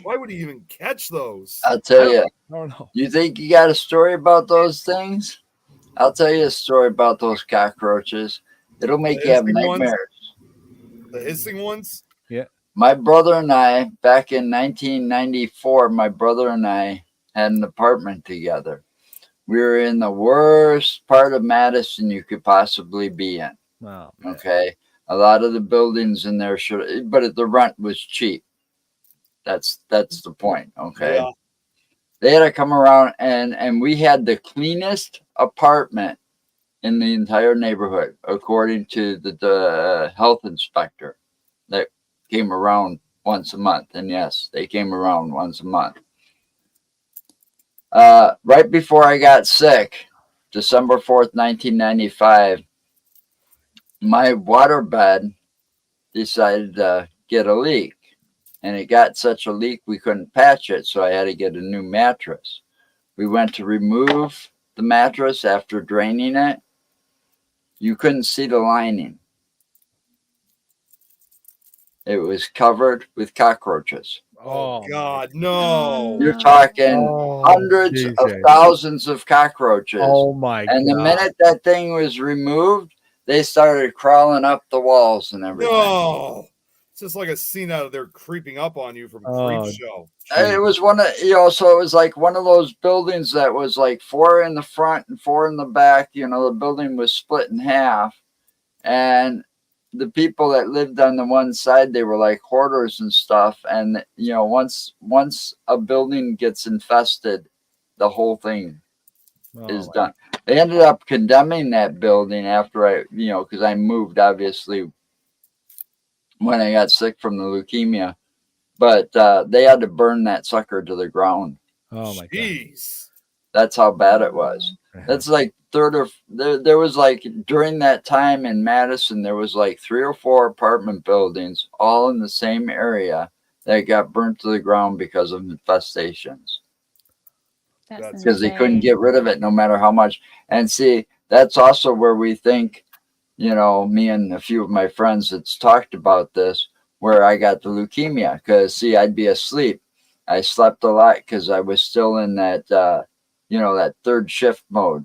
Why would he even catch those?
I'll tell you.
I don't know.
You think you got a story about those things? I'll tell you a story about those cockroaches. It'll make you have nightmares.
The hissing ones?
Yeah.
My brother and I, back in 1994, my brother and I had an apartment together. We were in the worst part of Madison you could possibly be in.
Wow.
Okay. A lot of the buildings in there but the rent was cheap. That's the point. Okay. Yeah. They had to come around and we had the cleanest apartment in the entire neighborhood, according to the health inspector that came around once a month. And yes, they came around once a month. Right before I got sick, December 4th, 1995, my waterbed decided to get a leak. And it got such a leak we couldn't patch it, so I had to get a new mattress. We went to remove the mattress after draining it. You couldn't see the lining. It was covered with cockroaches.
Oh God, no.
You're talking hundreds of thousands of cockroaches.
Oh my God.
And the minute that thing was removed, they started crawling up the walls and everything.
No. It's just like a scene out of there creeping up on you from Creepshow.
It was so it was like one of those buildings that was like 4 in the front and 4 in the back. The building was split in half. And the people that lived on the one side, they were like hoarders and stuff. And once a building gets infested, the whole thing is done. They ended up condemning that building after I, because I moved obviously when I got sick from the leukemia, but they had to burn that sucker to the ground.
Oh my
Jeez.
That's how bad it was. That's like there was like during that time in Madison, there was like 3 or 4 apartment buildings all in the same area that got burnt to the ground because of infestations. Because they couldn't get rid of it no matter how much. And see, that's also where we think, me and a few of my friends that's talked about this, where I got the leukemia. Because see, I'd be asleep. I slept a lot because I was still in that that third shift mode,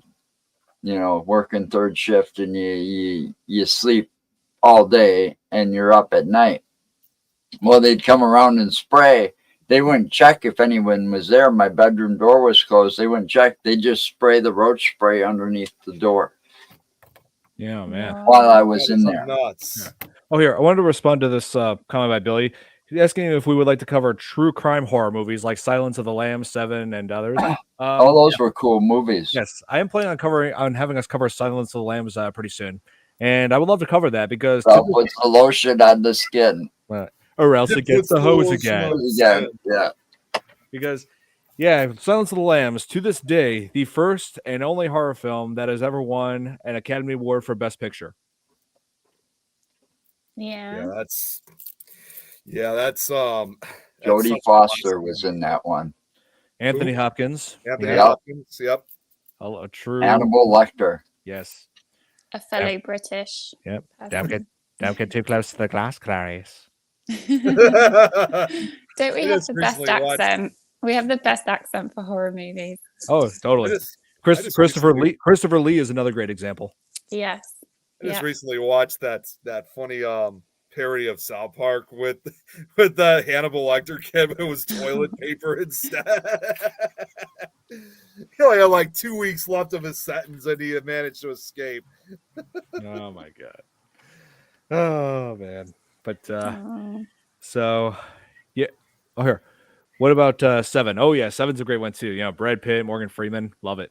working third shift, and you sleep all day and you're up at night. Well, they'd come around and spray. They wouldn't check if anyone was there. My bedroom door was closed. They wouldn't check. They just spray the roach spray underneath the door.
Yeah, man.
While I was in there.
Nuts.
Yeah. Oh, here, I wanted to respond to this comment by Billy. He's asking if we would like to cover true crime horror movies like Silence of the Lambs, Seven, and others.
Those were cool movies.
Yes, I am planning on having us cover Silence of the Lambs pretty soon, and I would love to cover that because
puts the lotion on the skin,
or else it gets the hose again.
Yeah,
because Silence of the Lambs, to this day, the first and only horror film that has ever won an Academy Award for Best Picture.
Yeah,
that's
Jodie Foster was in that one.
Anthony Hopkins.
Hopkins. Yep.
A true
Hannibal Lecter.
Yes.
A fellow British.
Yep. Don't get too close to the glass, Clarice.
Don't we have the best accent? We have the best accent for horror movies.
Oh, totally. Christopher Lee is another great example.
Yes.
I just recently watched that funny parody of South Park with the Hannibal Lecter kid, but it was toilet paper instead. He only had like 2 weeks left of his sentence, and he had managed to escape.
Oh my god. Oh man. But so yeah. Oh here. What about Seven? Oh yeah, Seven's a great one too. Brad Pitt, Morgan Freeman, love it.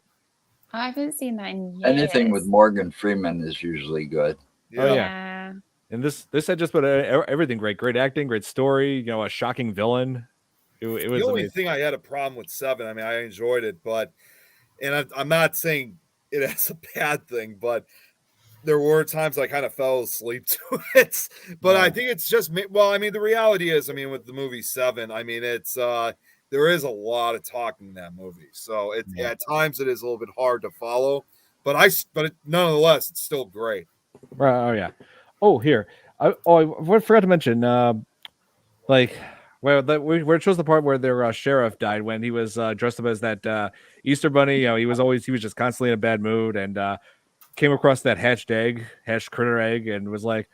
I haven't seen that in years.
Anything with Morgan Freeman is usually good.
Oh yeah. And this had just about everything great. Great acting, great story, a shocking villain. It was
the only
amazing.
thing I had a problem with Seven. I mean, I enjoyed it, but I'm not saying it as a bad thing, but there were times I kind of fell asleep to it. But I think it's just the reality is, with the movie Seven, it's there is a lot of talking in that movie, so at times it is a little bit hard to follow. But nonetheless, it's still great.
Right. Oh yeah. Oh here. I forgot to mention. Where it shows the part where their sheriff died when he was dressed up as that Easter bunny. He was just constantly in a bad mood and came across that hatched critter egg and was like,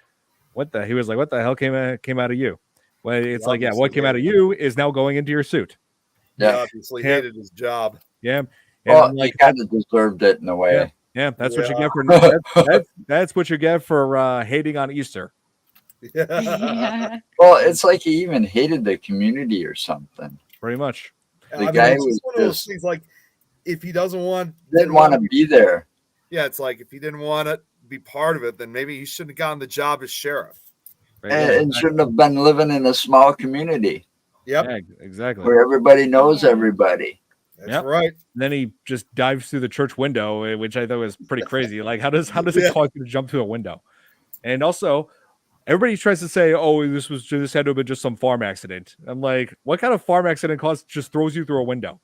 "What the?" He was like, "What the hell came out of you?" Well, it's like, what came out of you is now going into your suit.
He obviously hated his job.
Yeah.
And he kind of deserved it in a way.
Yeah, that's what you get for that's what you get for hating on Easter.
Yeah.
Well, it's like he even hated the community or something.
Pretty much.
The guy was
one of those things like if he didn't want
to be there.
Yeah, it's like if he didn't want to be part of it, then maybe he shouldn't have gotten the job as sheriff.
And shouldn't have been living in a small community.
Yep.
Yeah, exactly.
Where everybody knows everybody.
That's right.
And then he just dives through the church window, which I thought was pretty crazy. Like, how does it cause you to jump through a window? And also, everybody tries to say, "Oh, this had to have been just some farm accident." I'm like, what kind of farm accident just throws you through a window?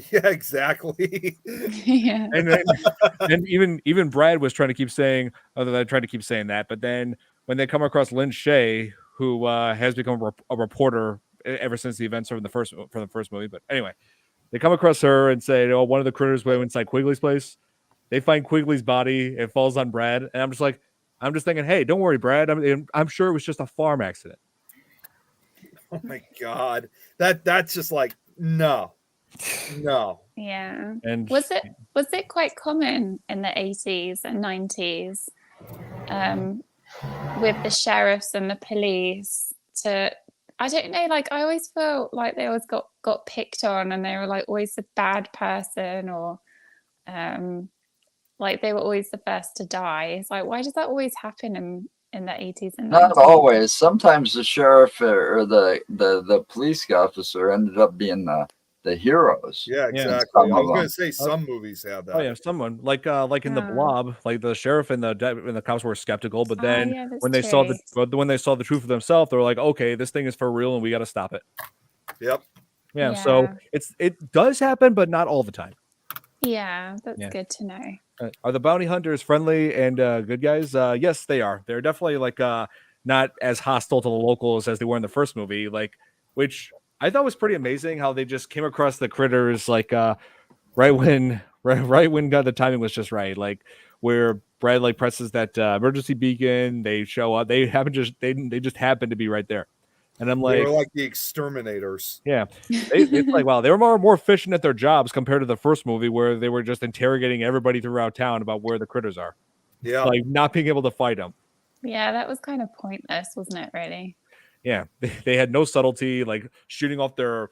Yeah, exactly.
Yeah.
And even Brad was trying to keep saying, that. But then when they come across Lynn Shay, who has become a reporter ever since the events from the first movie. But anyway, they come across her and say, "Oh, one of the critters went inside Quigley's place." They find Quigley's body. It falls on Brad, and I'm just thinking, hey, don't worry, Brad. I'm sure it was just a farm accident.
Oh my god, that's just like no.
Yeah.
And
was it quite common in the 80s and 90s with the sheriffs and the police to, I don't know, like I always felt like they always got picked on and they were like always the bad person, or like they were always the first to die. It's like, why does that always happen in the 80s and 90s?
Not always. Sometimes the sheriff or the police officer ended up being the heroes.
Yeah,
Yeah.
exactly.
Some
I
of
was going
them.
to say some movies have that.
Oh yeah, someone like in the
Yeah.
Blob, like the sheriff and the cops were skeptical, but
Oh,
then
yeah, that's
when they saw
true.
when they saw the truth for themselves, they were like, okay, this thing is for real, and we got to stop it.
Yep.
Yeah, so
Yeah.
it does happen, but not all the time.
Yeah, that's
Yeah.
good to know.
Are the bounty hunters friendly and good guys? Yes, they are. They're definitely like not as hostile to the locals as they were in the first movie, like which I thought was pretty amazing how they just came across the critters like right when the timing was just right, like where Brad like presses that emergency beacon, they show up, they just happen to be right there, and I'm
They
like,
were like the exterminators.
yeah, it's like wow, they were more efficient at their jobs compared to the first movie where they were just interrogating everybody throughout town about where the critters are,
Yeah.
like not being able to fight them.
Yeah, that was kind of pointless, wasn't it, really?
Yeah, they had no subtlety, like shooting off their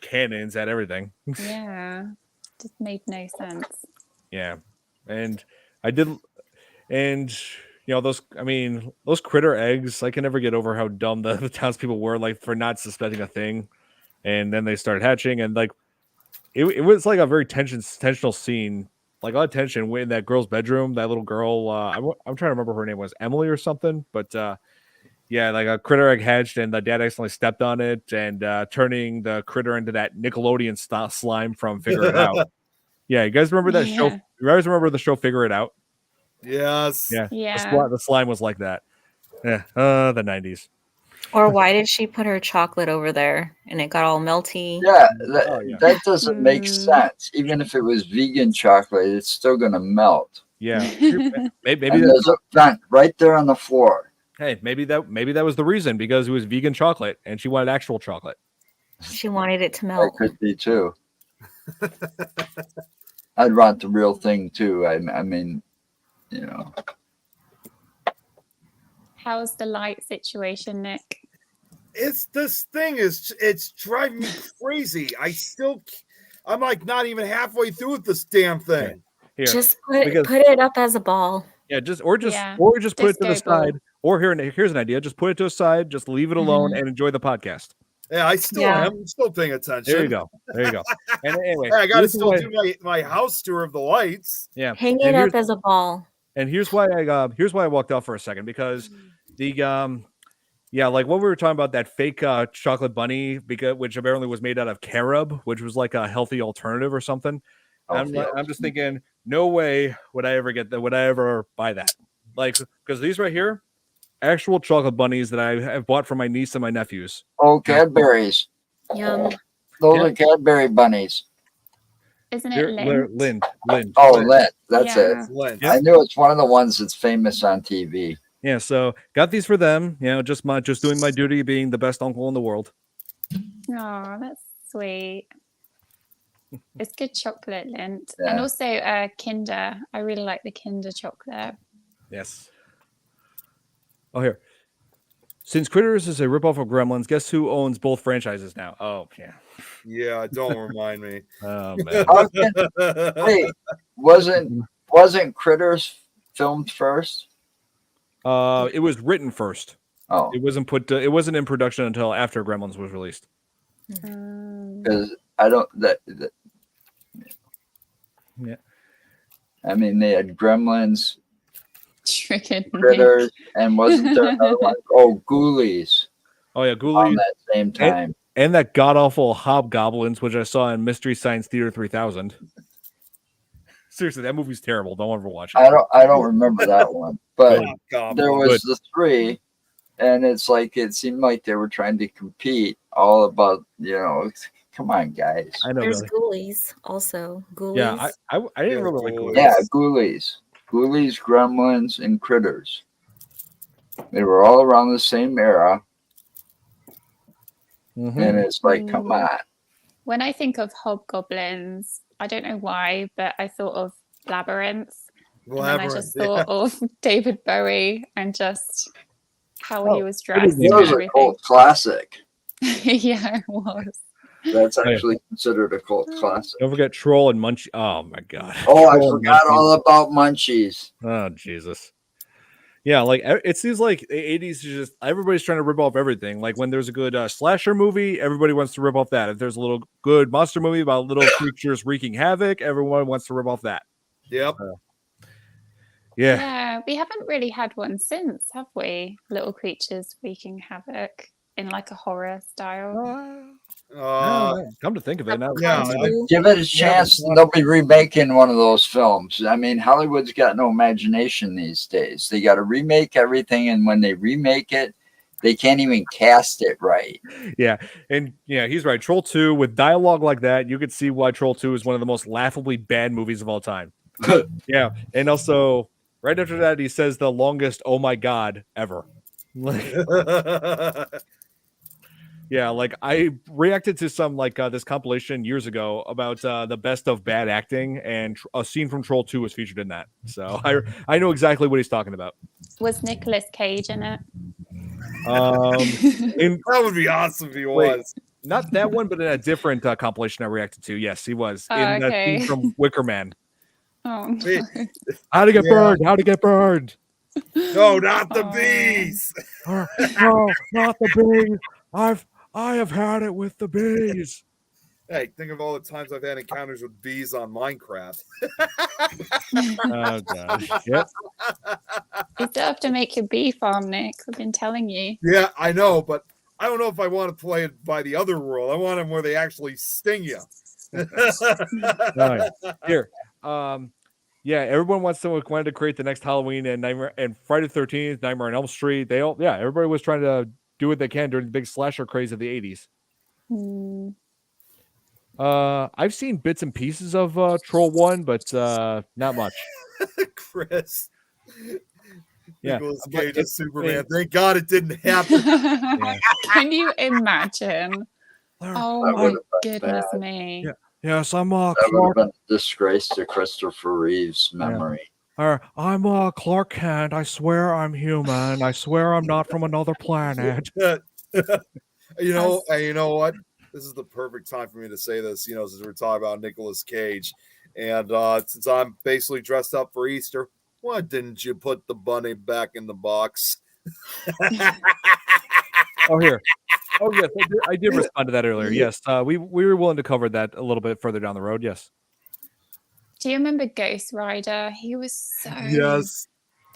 cannons at everything.
Yeah, just made no sense.
Yeah, and I did, and you know those critter eggs. I can never get over how dumb the townspeople were, like for not suspecting a thing, and then they started hatching, and like it was like a very tensional scene, like a lot of tension in that girl's bedroom. That little girl, I'm trying to remember her name was Emily or something, but yeah, like a critter egg hatched, and the dad accidentally stepped on it, and turning the critter into that Nickelodeon slime from Figure It Out. Yeah, you guys remember that show?
Yeah.
You guys remember the show Figure It Out?
Yes.
Yeah,
Yeah.
the slime was like that. Yeah, the 90s.
Or why did she put her chocolate over there and it got all melty?
Yeah,
Oh, yeah.
that doesn't make sense. Even if it was vegan chocolate, it's still gonna melt.
Yeah, maybe
And there's a vent right there on the floor.
hey, maybe that was the reason, because it was vegan chocolate and she wanted actual chocolate.
She wanted it to
That
melt.
could be too. I'd want the real thing too. I mean, you know.
How's the light situation, Nick?
It's driving me crazy. I'm like not even halfway through with this damn thing.
Here,
Just put
because-
it up as a ball.
yeah, just put it
Yeah,
to the
disco ball.
side. Or here's an idea: just put it to the side, just leave it alone, and enjoy the podcast.
Yeah, I still
Yeah.
am. I'm still paying attention.
There you go. And anyway,
Hey, I got to
here's
still
why-
do my house tour of the lights.
yeah.
Hang
And
it
here's-
up as a ball.
And here's why I walked out for a second, because the yeah, like what we were talking about, that fake chocolate bunny, which apparently was made out of carob, which was like a healthy alternative or something. I'm just thinking, no way would I ever get that. Would I ever buy that? Like, because these right here, actual chocolate bunnies that I have bought for my niece and my nephews.
Oh, Cadbury's.
Yum.
Those
Yeah.
are Cadbury bunnies.
Isn't
Here,
it Lint?
Lind.
Oh, Lint. That's
Yeah.
it.
Lent.
Yeah.
I knew it's one of the ones that's famous on TV.
Yeah, so got these for them. You know, just doing my duty, being the best uncle in the world.
Oh, that's sweet. It's good chocolate, Lint.
Yeah.
And also Kinder. I really like the Kinder chocolate.
Yes. Oh, here. Since Critters is a ripoff of Gremlins, guess who owns both franchises now? Oh, yeah.
Yeah, don't remind me.
Oh, man.
How can- Wait, wasn't Critters filmed first?
It was written first.
Oh,
It wasn't in production until after Gremlins was released.
because I don't
Yeah.
I mean, they had Gremlins,
Triggered me.
Critters, and wasn't there another one? Oh, Ghoulies
Oh, yeah,
on
Ghoulies.
that same time.
And that god-awful Hobgoblins, which I saw in Mystery Science Theater 3000. Seriously, that movie's terrible. Don't ever watch it.
I don't remember that one, but
God,
there was the three, and it's like it seemed like they were trying to compete all about, you know, come on, guys.
I know.
There's
Billy.
Ghoulies also. Ghoulies.
Yeah, I didn't
Yeah,
really like
Ghoulies.
Ghoulies.
Yeah, Ghoulies, Gremlins, and Critters. They were all around the same era,
Mhm.
and it's like, come on.
When I think of hobgoblins, I don't know why, but I thought of Labyrinth. And then I just thought of David Bowie and just how he was dressed.
It was a cult classic.
Yeah, it was.
That's actually considered a cult classic.
Don't forget Troll and Munchie. Oh my god.
Oh, I forgot all about Munchies.
Oh Jesus. Yeah, like it seems like the 80s is just everybody's trying to rip off everything. Like when there's a good slasher movie, everybody wants to rip off that. If there's a little good monster movie about little creatures wreaking havoc, everyone wants to rip off that.
Yep.
Yeah, we haven't really had one since, have we? Little creatures wreaking havoc in like a horror style.
Come to think of it, now
give it a chance. They'll be remaking one of those films. I mean, Hollywood's got no imagination these days. They got to remake everything, and when they remake it, they can't even cast it right.
Yeah, and yeah, he's right. Troll 2 with dialogue like that, you could see why Troll 2 is one of the most laughably bad movies of all time. Yeah, and also right after that, he says the longest "Oh my God" ever. Yeah, like I reacted to some like this compilation years ago about the best of bad acting, and a scene from Troll 2 was featured in that. So I know exactly what he's talking about.
Was Nicolas Cage in it?
That would be awesome if he was.
Not that one, but in a different compilation I reacted to. Yes, he was in that scene from Wicker Man.
Oh, no.
How to get burned? How to get burned?
No, not the bees.
No, not the bees. I have had it with the bees.
Hey, think of all the times I've had encounters with bees on Minecraft.
Oh gosh. Yep.
You still have to make your bee farm, Nick. I've been telling you.
Yeah, I know, but I don't know if I want to play it by the other rule. I want them where they actually sting you.
Here. Yeah, everyone wanted to create the next Halloween and Nightmare and Friday the 13th, Nightmare on Elm Street. Everybody was trying to do what they can during the big slasher craze of the 80s. I've seen bits and pieces of Troll 1, but not much.
Chris.
Yeah.
Nicolas Cage as Superman. Thank God it didn't happen.
Can you imagine? Oh my goodness me.
Yeah. Yes, I'm
that would have been a disgrace to Christopher Reeve's memory.
I'm Clark Kent. I swear I'm human. I swear I'm not from another planet.
You know what? This is the perfect time for me to say this, since we're talking about Nicolas Cage. And since I'm basically dressed up for Easter, why didn't you put the bunny back in the box?
Oh, here. Oh, yes. I did respond to that earlier. Yes. We were willing to cover that a little bit further down the road. Yes.
Do you remember Ghost Rider? He was so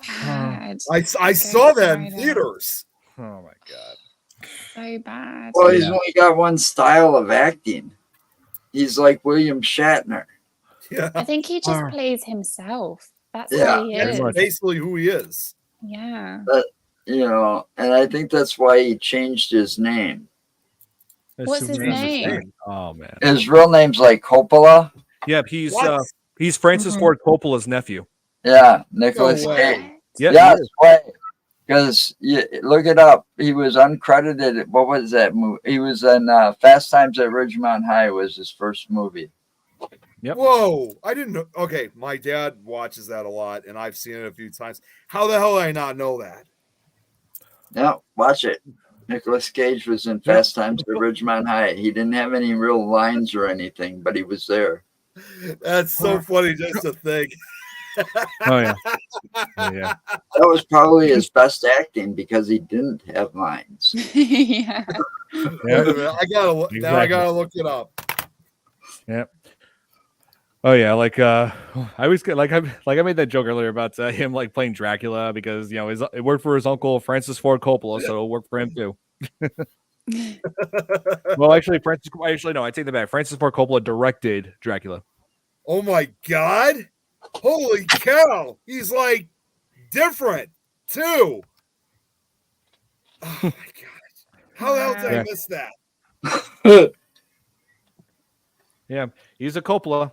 bad.
I saw that in theaters.
Oh, my God.
So bad.
Well, he's only got one style of acting. He's like William Shatner.
Yeah.
I think he just plays himself. That's who he is.
That's basically who he is.
Yeah.
But, and I think that's why he changed his name.
What's his name?
Oh, man.
His real name's like Coppola.
Yep, he's Francis Ford Coppola's nephew.
Yeah, Nicolas Cage.
Yeah,
that's why. Because look it up. He was uncredited. What was that movie? He was in Fast Times at Ridgemont High. Was his first movie.
Yep.
Whoa! I didn't know. Okay, my dad watches that a lot, and I've seen it a few times. How the hell did I not know that?
Yeah, watch it. Nicolas Cage was in Fast Times at Ridgemont High. He didn't have any real lines or anything, but he was there.
That's so funny just to think.
Oh, yeah. Yeah.
That was probably his best acting because he didn't have lines.
Yeah.
Wait a minute. I gotta look it up.
Yep. Oh yeah, like I always get I made that joke earlier about him like playing Dracula because it worked for his uncle Francis Ford Coppola, so it'll work for him too. Well, actually, no, I take that back. Francis Ford Coppola directed Dracula.
Oh my God! Holy cow! He's like different too. Oh my God! How the hell did I miss that?
Yeah, he's a Coppola.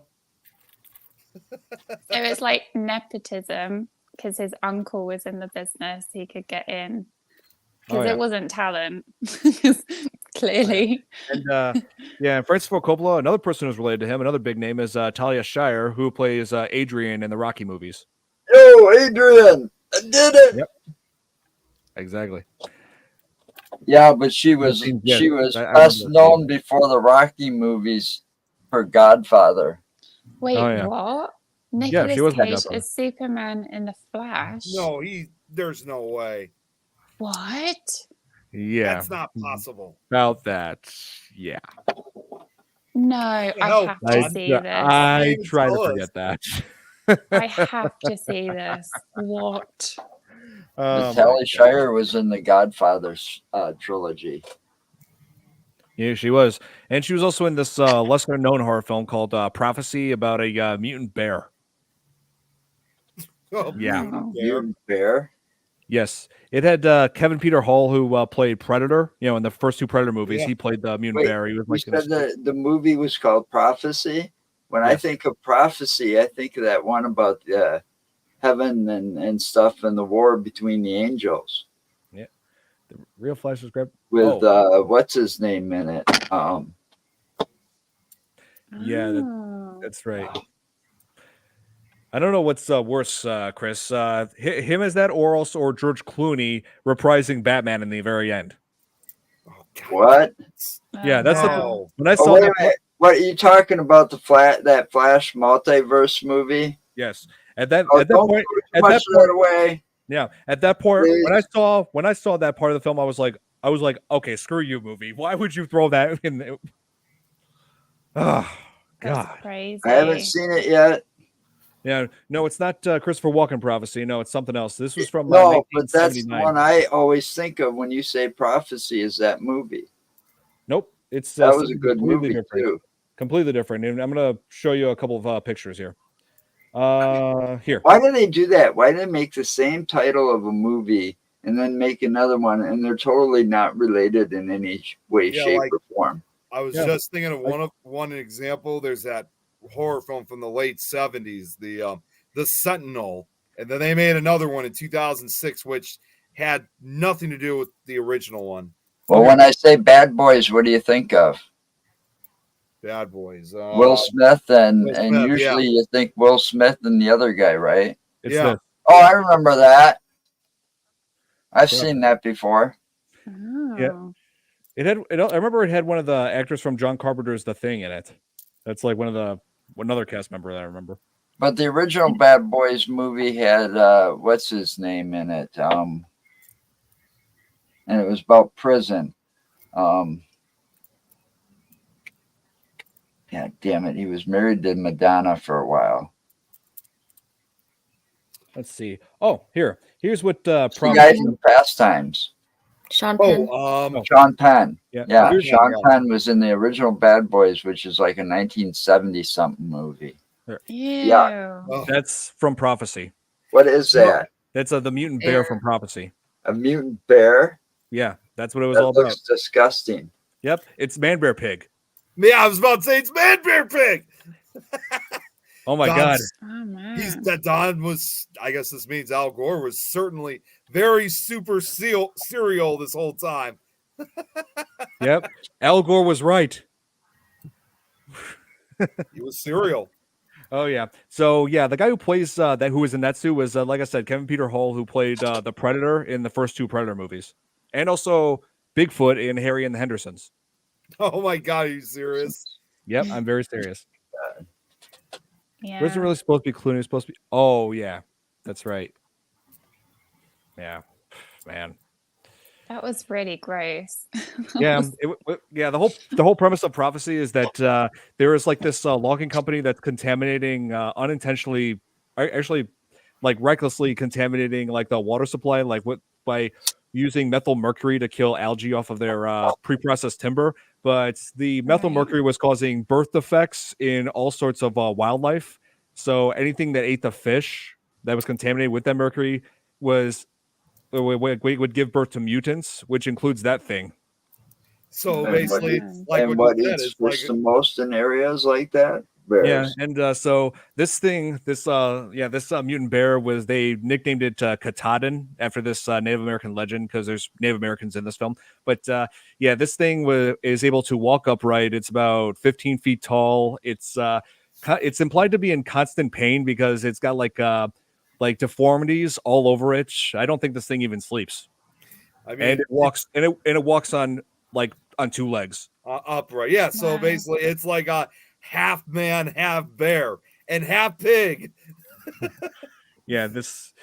It was like nepotism because his uncle was in the business. He could get in because it wasn't talent, clearly.
And Francis Ford Coppola, another person who's related to him, another big name is Talia Shire, who plays Adrian in the Rocky movies.
Yo, Adrian, I did it.
Yep. Exactly.
Yeah, but she was
Yes, I
best
remember
known
seeing that.
before the Rocky movies for Godfather.
Wait,
Oh, yeah.
what?
Yeah, she
Nicolas
was my
Cage
godfather.
is Superman in the Flash.
No, there's no way.
What?
Yeah,
That's not possible.
about that. Yeah,
No, I
hell,
have to
Todd?
see this.
I
even
try to
tell us.
forget that.
I have to see this. What?
Oh, my
Natalie
God.
Shire was in the Godfather trilogy.
Yeah, she was, and she was also in this lesser known horror film called Prophecy about a mutant bear.
Oh,
Yeah.
Oh.
Mutant Bear.
Yes, it had Kevin Peter Hall, who played Predator. You know, in the first two Predator movies,
Yeah.
he played the mutant
Wait,
bear. He was
you
like, in
said the movie was called Prophecy. When I
Yes.
think of Prophecy, I think of that one about heaven and stuff and the war between the angels
the real Flash was grabbed.
with
Oh,
what's his name in it.
yeah,
Oh.
that's right. I don't know what's worse, Chris. Him as that, or George Clooney reprising Batman in the very end.
Oh, God.
What?
Yeah, that's
No.
when I
Oh,
saw
wait
that.
a minute. What are you talking about? That Flash multiverse movie?
Yes, at that
Oh,
at that
don't
point,
give too
at
much
that
of that
point,
away.
yeah, at that point, when
Please.
I saw that part of the film, I was like, okay, screw you, movie. Why would you throw that in? Oh,
That's
God.
crazy.
I haven't seen it yet.
Yeah, no, it's not Christopher Walken Prophecy. No, it's something else. This was from
No, but that's the
1979.
one I always think of when you say Prophecy. Is that movie?
Nope, it's
That was a
something
good
completely
movie
different.
too.
Completely different. And I'm gonna show you a couple of pictures here. Here.
Why do they do that? Why do they make the same title of a movie and then make another one, and they're totally not related in any way,
Yeah,
shape,
like-
or form?
I was
Yeah.
just thinking of one example. There's that horror film from the late 70s, the Sentinel, and then they made another one in 2006, which had nothing to do with the original one.
Well, when I say Bad Boys, what do you think of?
Bad Boys.
Will Smith and
Will Smith,
usually you think Will Smith and the other guy, right?
It's
Yeah.
this.
Oh, I remember that. I've
Yeah.
seen that before.
Oh.
I remember it had one of the actors from John Carpenter's The Thing in it. That's like another cast member that I remember.
But the original Bad Boys movie had what's his name in it? And it was about prison. Yeah, damn it. He was married to Madonna for a while.
Let's see. Oh, here's what
The guy
Prophecy.
from Fast Times.
Sean Penn.
Sean Penn.
Yeah.
Yeah,
Here's-
Sean Penn was in the original Bad Boys, which is like a 1970 something movie.
Ew.
Oh,
That's from Prophecy.
What is that?
That's the mutant bear
Bear.
from Prophecy.
A mutant bear?
Yeah, that's what it was
That
all about.
looks disgusting.
Yep, it's Man Bear Pig.
yeah, I was about to say it's Man Bear Pig.
Oh my
Don's-
God.
Oh man.
That Don was, I guess this means Al Gore was certainly very super serial this whole time.
Yep, Al Gore was right.
He was serial.
Oh yeah. So yeah, the guy who plays who was in that suit was like I said, Kevin Peter Hall, who played the Predator in the first two Predator movies, and also Bigfoot in Harry and the Hendersons.
Oh my God, are you serious?
Yep, I'm very serious.
Yeah.
It wasn't really supposed to be Clooney. It was supposed to be. Oh yeah, that's right. Yeah, man.
That was really gross.
Yeah, The whole premise of Prophecy is that there is like this logging company that's contaminating unintentionally, actually, like recklessly contaminating like the water supply, like by using methyl mercury to kill algae off of their pre-processed timber. But the methyl
Right.
mercury was causing birth defects in all sorts of wildlife. So anything that ate the fish that was contaminated with that mercury would give birth to mutants, which includes that thing.
So
And
basically,
what-
it's like
and
what
what
you said,
eats
it's like
fish the most in areas like that? Bears.
Yeah, and so this mutant bear they nicknamed it Katahdin after this Native American legend because there's Native Americans in this film. But this thing is able to walk upright. It's about 15 feet tall. It's implied to be in constant pain because it's got like like deformities all over it. I don't think this thing even sleeps.
I mean,
And it walks and it walks on two legs.
Upright. Yeah. So
Wow.
basically, it's like a half man, half bear, and half pig.
This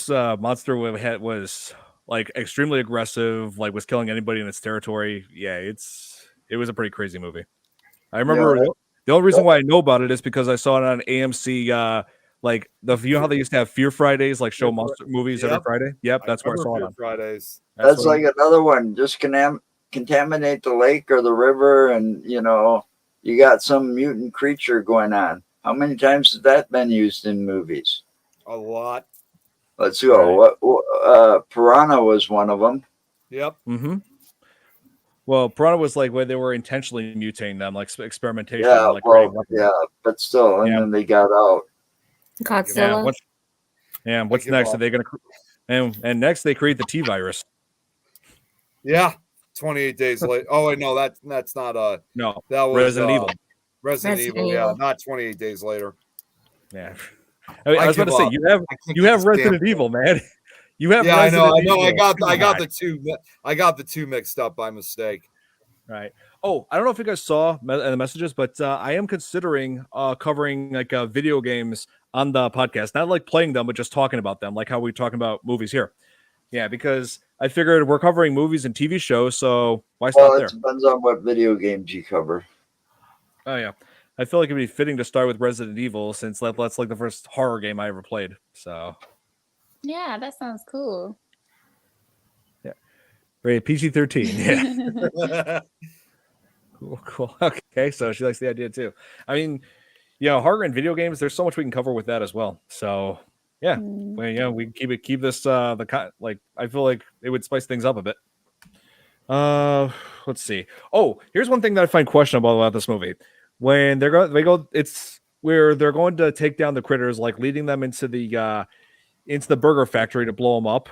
monster was like extremely aggressive, like was killing anybody in its territory. Yeah, it was a pretty crazy movie. I remember the only reason why I know about it is because I saw it on AMC. Like you know how they used to have Fear Fridays, like show monster movies every Friday. Yep, that's where I saw it on.
Fridays.
That's like another one. Just contaminate the lake or the river, and you got some mutant creature going on. How many times has that been used in movies?
A lot.
Let's go. Right. Piranha was one of them.
Yep.
Mm-hmm. Well, Piranha was like where they were intentionally mutating them, like experimentation.
Yeah,
like
but still, and then they got out.
Godzilla.
What's next? Are they going to? And next they create the T virus.
Yeah, 28 days later. Oh wait, no, that's not
no.
That was
Resident Evil.
Resident Evil. Yeah, not 28 days later.
Yeah. I was about to say you have Resident Evil, man. You have
I know.
Evil.
I got the two mixed up by mistake.
Right. Oh, I don't know if you guys saw the messages, but I am considering covering like video games on the podcast. Not like playing them, but just talking about them, like how we're talking about movies here. Yeah, because I figured we're covering movies and TV shows, so why stop there?
It depends on what video games you cover.
Oh yeah. I feel like it'd be fitting to start with Resident Evil since that's like the first horror game I ever played. So
yeah, that sounds cool.
Yeah. Rated PG-13. Yeah. Cool. Okay, so she likes the idea too. I mean, horror and video games, there's so much we can cover with that as well. So yeah, we keep this I feel like it would spice things up a bit. Let's see. Oh, here's one thing that I find questionable about this movie. When it's where they're going to take down the critters, like leading them into the burger factory to blow them up,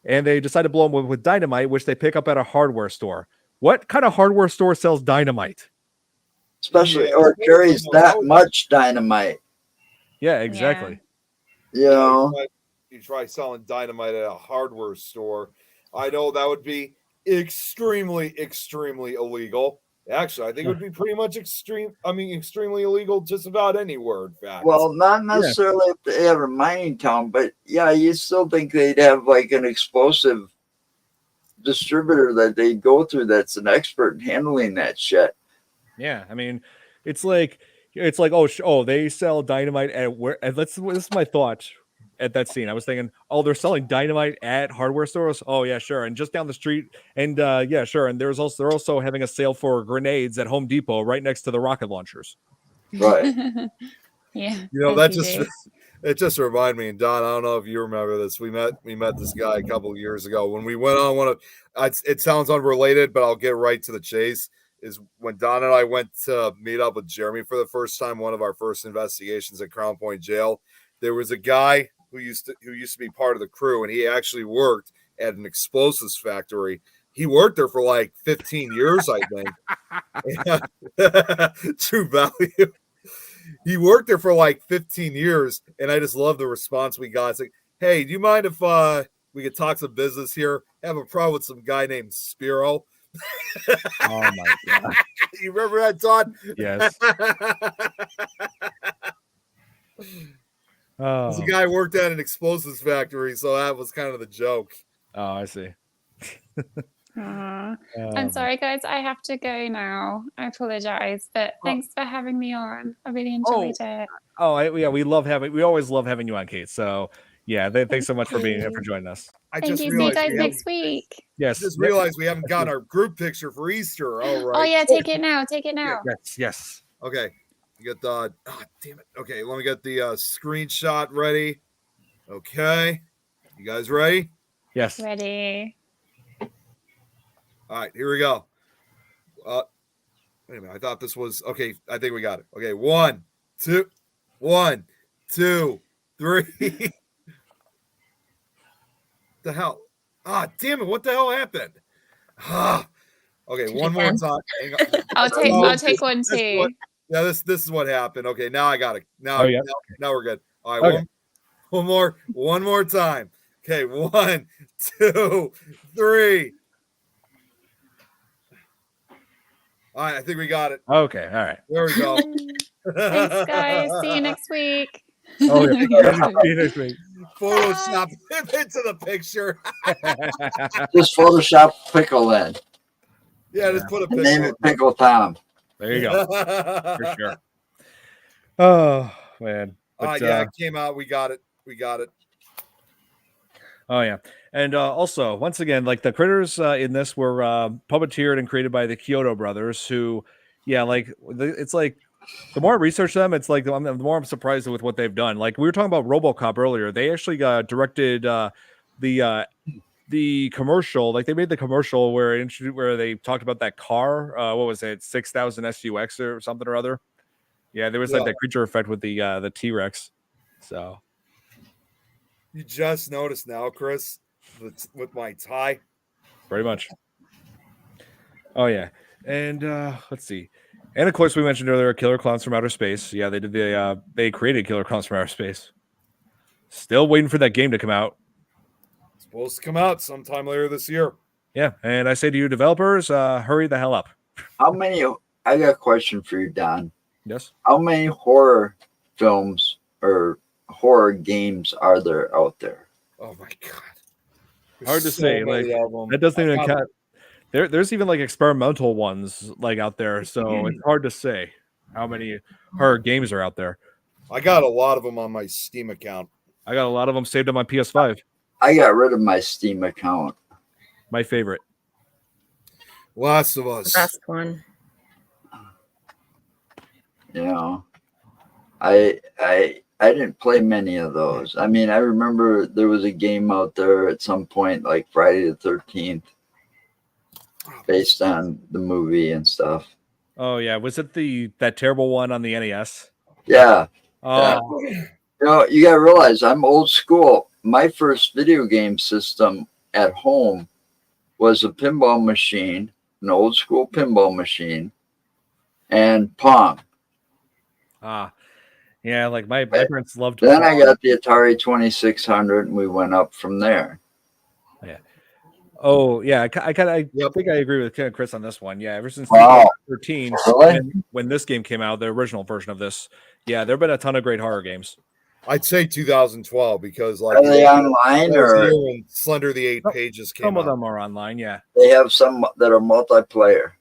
and they decide to blow them with dynamite, which they pick up at a hardware store. What kind of hardware store sells dynamite?
Especially or carries that much dynamite.
Yeah, exactly.
Yeah.
You try selling dynamite at a hardware store. I know that would be extremely, extremely illegal. Actually, I think it would be pretty much extremely illegal just about anywhere, in fact.
Well, not necessarily if they have a mining town, but yeah, you still think they'd have like an explosive distributor that they go through that's an expert in handling that shit.
Yeah, I mean, it's like they sell dynamite at where? This is my thought at that scene. I was thinking, they're selling dynamite at hardware stores. Oh yeah, sure. And just down the street, and yeah, sure. And they're also having a sale for grenades at Home Depot right next to the rocket launchers.
Right.
Yeah.
It just reminded me, and Don, I don't know if you remember this. We met this guy a couple of years ago when we went on one of. It sounds unrelated, but I'll get right to the chase. Is when Don and I went to meet up with Jeremy for the first time, one of our first investigations at Crown Point Jail. There was a guy who used to be part of the crew, and he actually worked at an explosives factory. He worked there for like 15 years, I think. True value. He worked there for like 15 years, and I just love the response we got. It's like, hey, do you mind if we could talk some business here? I have a problem with some guy named Spiro.
Oh my god!
You remember that, Todd?
Yes.
This guy worked at an explosives factory, so that was kind of the joke.
Oh, I see.
I'm sorry, guys. I have to go now. I apologize, but thanks for having me on. I really enjoyed it.
We always love having you on, Kate. So yeah, thanks so much for being here, for joining us.
Thank you. See you guys next week.
Yes.
I just realized we haven't got our group picture for Easter. All right.
Oh yeah, take it now.
Yes.
Okay. You get the. Oh, damn it. Okay, let me get the screenshot ready. Okay. You guys ready?
Yes.
Ready.
All right, here we go. Wait a minute. I thought this was okay. I think we got it. Okay, 1, 2, 1, 2, 3. The hell? Damn it! What the hell happened? Okay, one more time. Hang on.
I'll take one too.
This is what happened. Okay, now I got it. Now we're good. All right,
okay.
One more time. Okay, 1, 2, 3. All right, I think we got it.
Okay, all right.
There we go.
Thanks, guys. See you next week.
Oh, yeah. See you next week.
Photoshop him into the picture.
Just Photoshop Pickle in.
Yeah, just put a
And name
picture.
it Pickle Tom.
There you go. For sure. Oh, man. But,
Yeah, it came out. We got it.
Oh yeah, and also once again, like the critters in this were puppeteered and created by the Kyoto brothers, who, yeah, like it's like the more I research them, it's like the more I'm surprised with what they've done. Like we were talking about RoboCop earlier, they actually directed the commercial, like they made the commercial where they talked about that car. What was it, 6000 SUX or something or other? Yeah, there was like that creature effect with the T-Rex. So.
You just noticed now, Chris, with my tie.
Pretty much. Oh yeah, and let's see, and of course we mentioned earlier Killer Clowns from Outer Space. Yeah, they did they created Killer Clowns from Outer Space. Still waiting for that game to come out.
It's supposed to come out sometime later this year.
Yeah, and I say to you developers, hurry the hell up.
How many? I got a question for you, Don.
Yes.
How many horror films or horror games are there out there?
Oh my god.
Hard to say. Like that doesn't even count. There's even like experimental ones like out there, so it's hard to say how many horror games are out there.
I got a lot of them on my Steam account.
I got a lot of them saved on my PS5.
I got rid of my Steam account.
My favorite.
Last of Us.
Best one.
You know, I didn't play many of those. I mean, I remember there was a game out there at some point, like Friday the 13th, based on the movie and stuff.
Oh yeah, was it that terrible one on the NES?
Yeah.
Oh.
Yeah. You know, you gotta realize I'm old school. My first video game system at home was a pinball machine, an old school pinball machine, and Pong.
Yeah, like my parents loved.
Then I got the Atari 2600, and we went up from there.
Yeah. Oh yeah, I think I agree with Chris on this one. Yeah, ever since 13, when this game came out, the original version of this, yeah, there've been a ton of great horror games.
I'd say 2012 because like
are they online or
Slender the Eight Pages came out.
Some of them are online, yeah.
They have some that are multiplayer.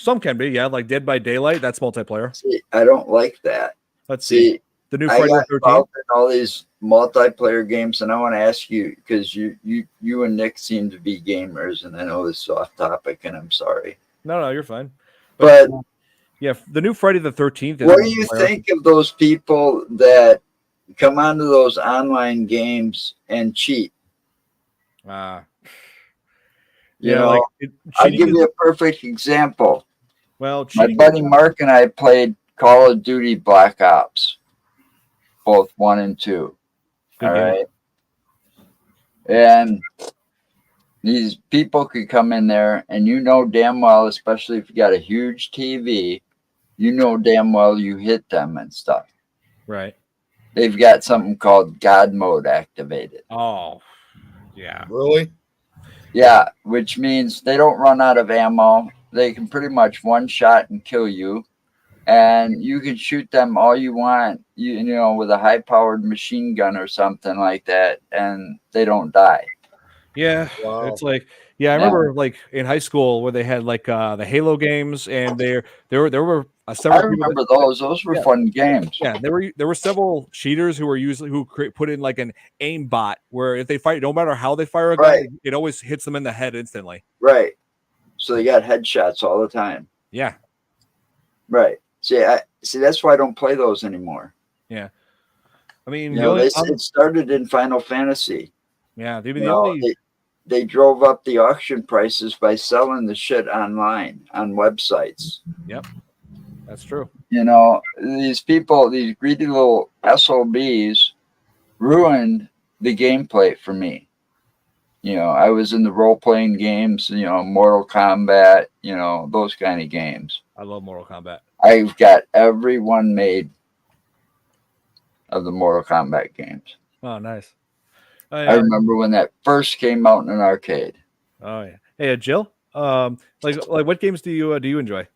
Some can be, yeah, like Dead by Daylight. That's multiplayer.
See, I don't like that.
Let's see. The new Friday the 13th.
All these multiplayer games, and I want to ask you because you and Nick seem to be gamers, and I know this is off topic, and I'm sorry.
No, you're fine.
But
yeah, the new Friday the 13th.
What do you think of those people that come onto those online games and cheat?
Yeah,
like I'll give you a perfect example.
Well,
my buddy Mark and I played Call of Duty Black Ops, both 1 and 2. All right. And these people could come in there, and you know damn well, especially if you got a huge TV, you know damn well you hit them and stuff.
Right.
They've got something called God mode activated.
Oh, yeah.
Really?
Yeah, which means they don't run out of ammo. They can pretty much one shot and kill you. And you can shoot them all you want, you know, with a high-powered machine gun or something like that, and they don't die.
Yeah, it's like, I remember like in high school where they had like the Halo games, and there were several.
I remember those. Those were fun games.
Yeah, there were several cheaters who were put in like an aim bot where if they fight, no matter how they fire a gun, it always hits them in the head instantly.
Right. So they got headshots all the time.
Yeah.
Right. See, that's why I don't play those anymore.
Yeah. I mean,
it started in Final Fantasy.
Yeah,
they drove up the auction prices by selling the shit online on websites.
Yep, that's true.
You know, these people, these greedy little SOBs, ruined the gameplay for me. You know, I was in the role-playing games, you know, Mortal Kombat, you know, those kind of games.
I love Mortal Kombat.
I've got every one made. of the Mortal Kombat games.
Oh, nice.
I remember when that first came out in an arcade.
Oh yeah. Hey, Jill. Like what games do you enjoy?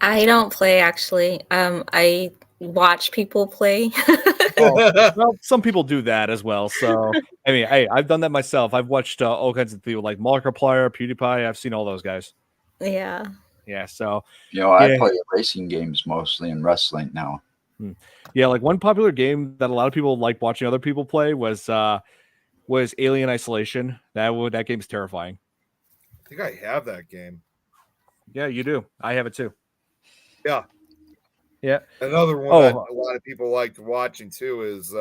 I don't play actually. I watch people play.
Well, some people do that as well. So I mean, hey, I've done that myself. I've watched all kinds of people like Markiplier, PewDiePie. I've seen all those guys.
Yeah.
Yeah. So
I play racing games mostly and wrestling now.
Yeah, like one popular game that a lot of people like watching other people play was Alien Isolation. That game's terrifying.
I think I have that game.
Yeah, you do. I have it too.
Yeah.
Yeah.
Another one that a lot of people like watching too is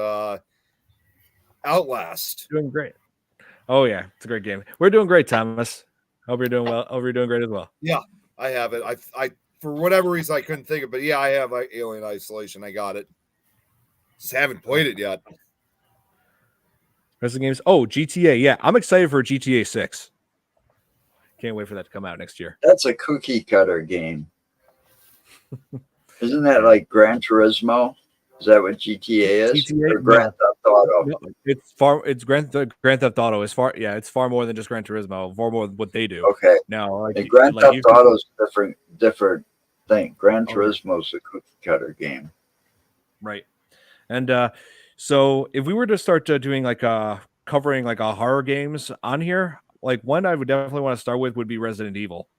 Outlast.
Doing great. Oh yeah, it's a great game. We're doing great, Thomas. Hope you're doing well. Hope you're doing great as well.
Yeah, I have it. I for whatever reason I couldn't think of, but yeah, I have Alien Isolation. I got it. Just haven't played it yet.
Wrestling games. Oh, GTA. Yeah, I'm excited for GTA 6. Can't wait for that to come out next year.
That's a cookie cutter game. Isn't that like Gran Turismo? Is that what GTA is?
GTA?
Or Grand Theft Auto?
No, it's Grand Theft Auto. It's far more than just Gran Turismo. Far more than what they do.
Okay.
No, like
Grand
like
Theft Auto is different thing. Gran Turismo is a cookie cutter game.
Right. And so if we were to start doing like covering like horror games on here, like one I would definitely want to start with would be Resident Evil,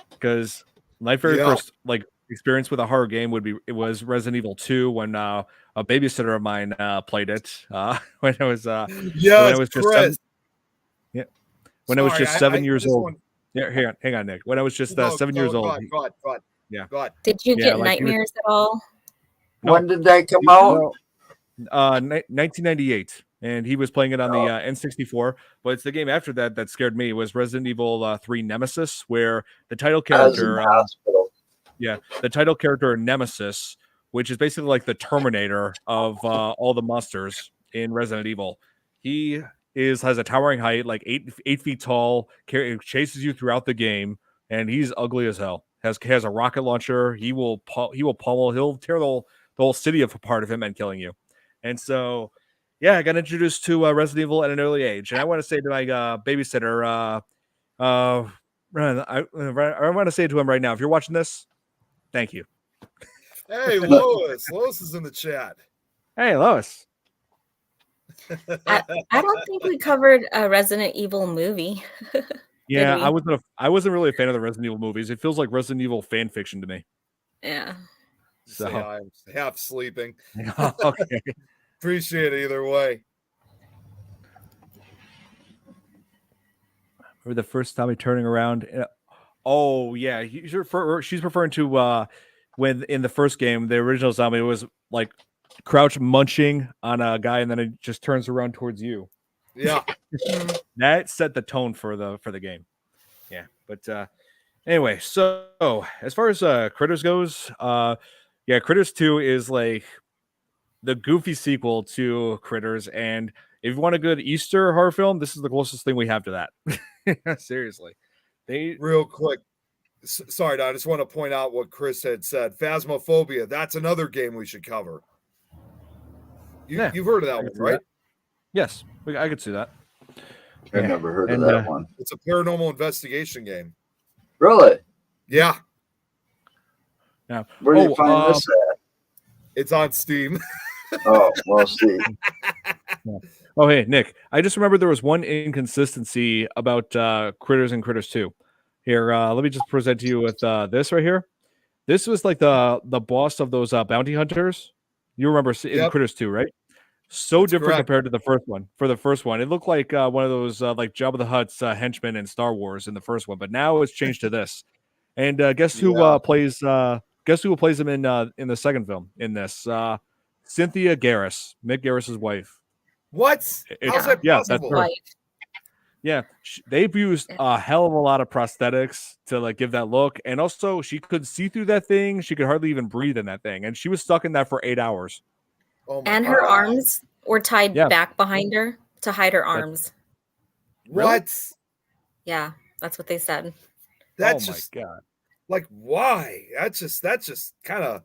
because my very first like experience with a horror game was Resident Evil 2 when a babysitter of mine played it when I was when I was just 7 years old. Yeah, hang on, Nick. When I was just 7 years old.
God.
Did you get nightmares at all?
When did that come out?
1998, and he was playing it on the N64. But it's the game after that scared me. It was Resident Evil 3 Nemesis, where the title character, the title character Nemesis, which is basically like the Terminator of all the monsters in Resident Evil. He has a towering height, like 8 feet tall, chases you throughout the game, and he's ugly as hell. Has a rocket launcher. He will pummel. He'll tear the whole city apart of him and killing you. And so, yeah, I got introduced to Resident Evil at an early age. And I want to say to my babysitter, Ron, I want to say to him right now, if you're watching this, thank you.
Hey, Lois. Lois is in the chat.
Hey, Lois.
I don't think we covered a Resident Evil movie.
Yeah, I wasn't really a fan of the Resident Evil movies. It feels like Resident Evil fan fiction to me.
Yeah.
So I'm half sleeping.
Okay.
Appreciate it either way.
Remember the first time turning around? Oh yeah, she's referring to when in the first game, the original zombie was like crouch munching on a guy, and then it just turns around towards you.
Yeah,
that set the tone for the game. Yeah, but anyway, so as far as Critters goes, yeah, Critters 2 is like the goofy sequel to Critters, and if you want a good Easter horror film, this is the closest thing we have to that. Seriously.
Real quick. Sorry, I just want to point out what Chris had said. Phasmophobia, that's another game we should cover. You've heard of that one, right?
Yes, I could see that.
I've never heard of that one.
It's a paranormal investigation game.
Really?
Yeah.
Yeah.
Where do you find this at?
It's on Steam.
Oh, well, see.
Yeah. Oh, hey, Nick. I just remembered there was one inconsistency about Critters and Critters 2. Here, let me just present to you with this right here. This was like the boss of those bounty hunters. You remember in Critters 2, right? So that's different compared to the first one. For the first one, it looked like one of those like Jabba the Hutt's henchmen in Star Wars in the first one, but now it's changed to this. And guess who plays him in the second film in this? Cynthia Garris, Mick Garris's wife.
What? How's that possible?
That's her. Yeah, they've used a hell of a lot of prosthetics to like give that look, and also she could see through that thing. She could hardly even breathe in that thing, and she was stuck in that for 8 hours.
Oh and her arms were tied back behind her to hide her arms.
What?
Yeah, that's what they said.
That's my God. Like, why? That's just kind of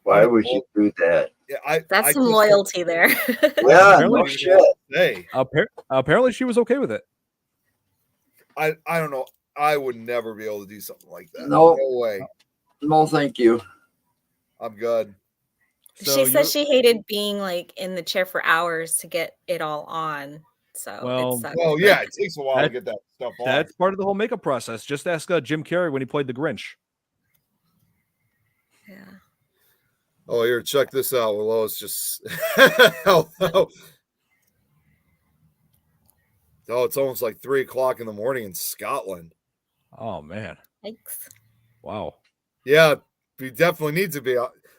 Why would you do that?
Yeah,
That's
I
some
just-
loyalty there.
Yeah,
Apparently-
no shit.
Hey,
Apparently, she was okay with it.
I don't know. I would never be able to do something like that.
No.
No way.
No, thank you.
I'm good.
So
She said she hated being like in the chair for hours to get it all on. So
Well,
it sucks.
Well, yeah, it takes a while to
That-
get that stuff on.
That's part of the whole makeup process. Just ask Jim Carrey when he played the Grinch.
Yeah.
Oh, here, check this out. Well, it's just Oh, it's almost like 3:00 in the morning in Scotland.
Oh man!
Thanks.
Wow.
Yeah, we definitely need to be.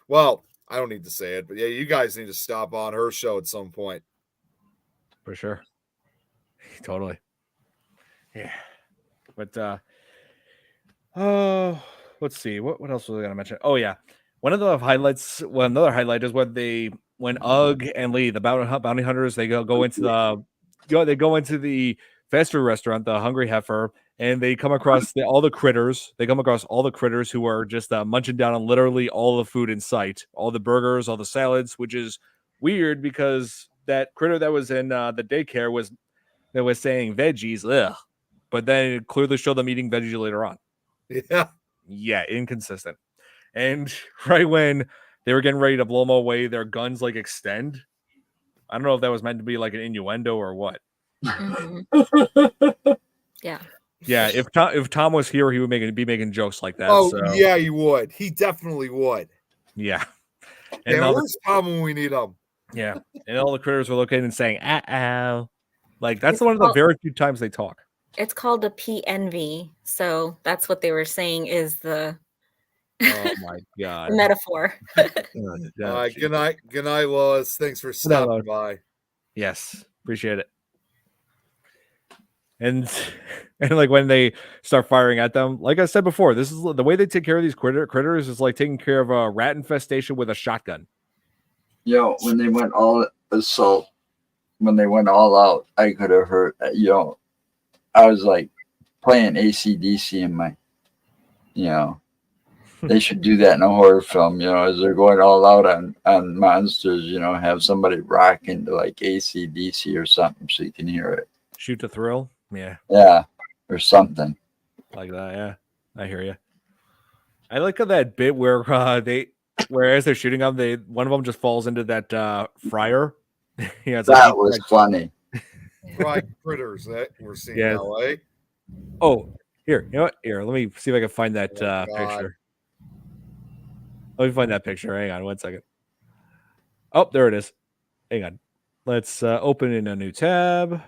Well, I don't need to say it, but yeah, you guys need to stop on her show at some point.
For sure. Totally. Yeah. But let's see. What else was I gonna mention? Oh yeah. Another highlight is when Ugg and Lee, the bounty hunters, they go into the fast food restaurant, the Hungry Heifer, and they come across all the critters. They come across all the critters who are just munching down on literally all the food in sight, all the burgers, all the salads, which is weird because that critter that was in the daycare was saying veggies, ugh. But then it clearly showed them eating veggies later on.
Yeah.
Yeah, inconsistent. And right when they were getting ready to blow them away, their guns like extend. I don't know if that was meant to be like an innuendo or what.
Mhm. Yeah.
Yeah, if Tom was here, he would be making jokes like that.
Oh,
so,
yeah, he would. He definitely would.
yeah. And
And
all
where's Tom when we need him?
yeah, and all the critters were looking and saying, "Uh-oh." Like that's
It's
one of the
called-
very few times they talk.
It's called a PNV. So that's what they were saying is the
Oh my god.
metaphor.
Good night, Lois. Thanks for stopping
Lois.
by.
Yes, appreciate it. And like when they start firing at them, like I said before, this is the way they take care of these critters is like taking care of a rat infestation with a shotgun.
When they went all assault, when they went all out, I could have heard. I was like playing AC/DC in my. They should do that in a horror film. As they're going all out on monsters. Have somebody rock into like AC/DC or something so you can hear it.
Shoot to thrill. Yeah.
Yeah, or something.
Like that, yeah. I hear you. I like that bit where as they're shooting them, one of them just falls into that fryer. Yeah, it's
That was funny.
Fried critters that we're seeing
Yeah.
now, eh?
Oh, here, you know what? Here, let me see if I can find that
Oh, God.
picture. Let me find that picture. Hang on 1 second. Oh, there it is. Hang on. Let's open in a new tab.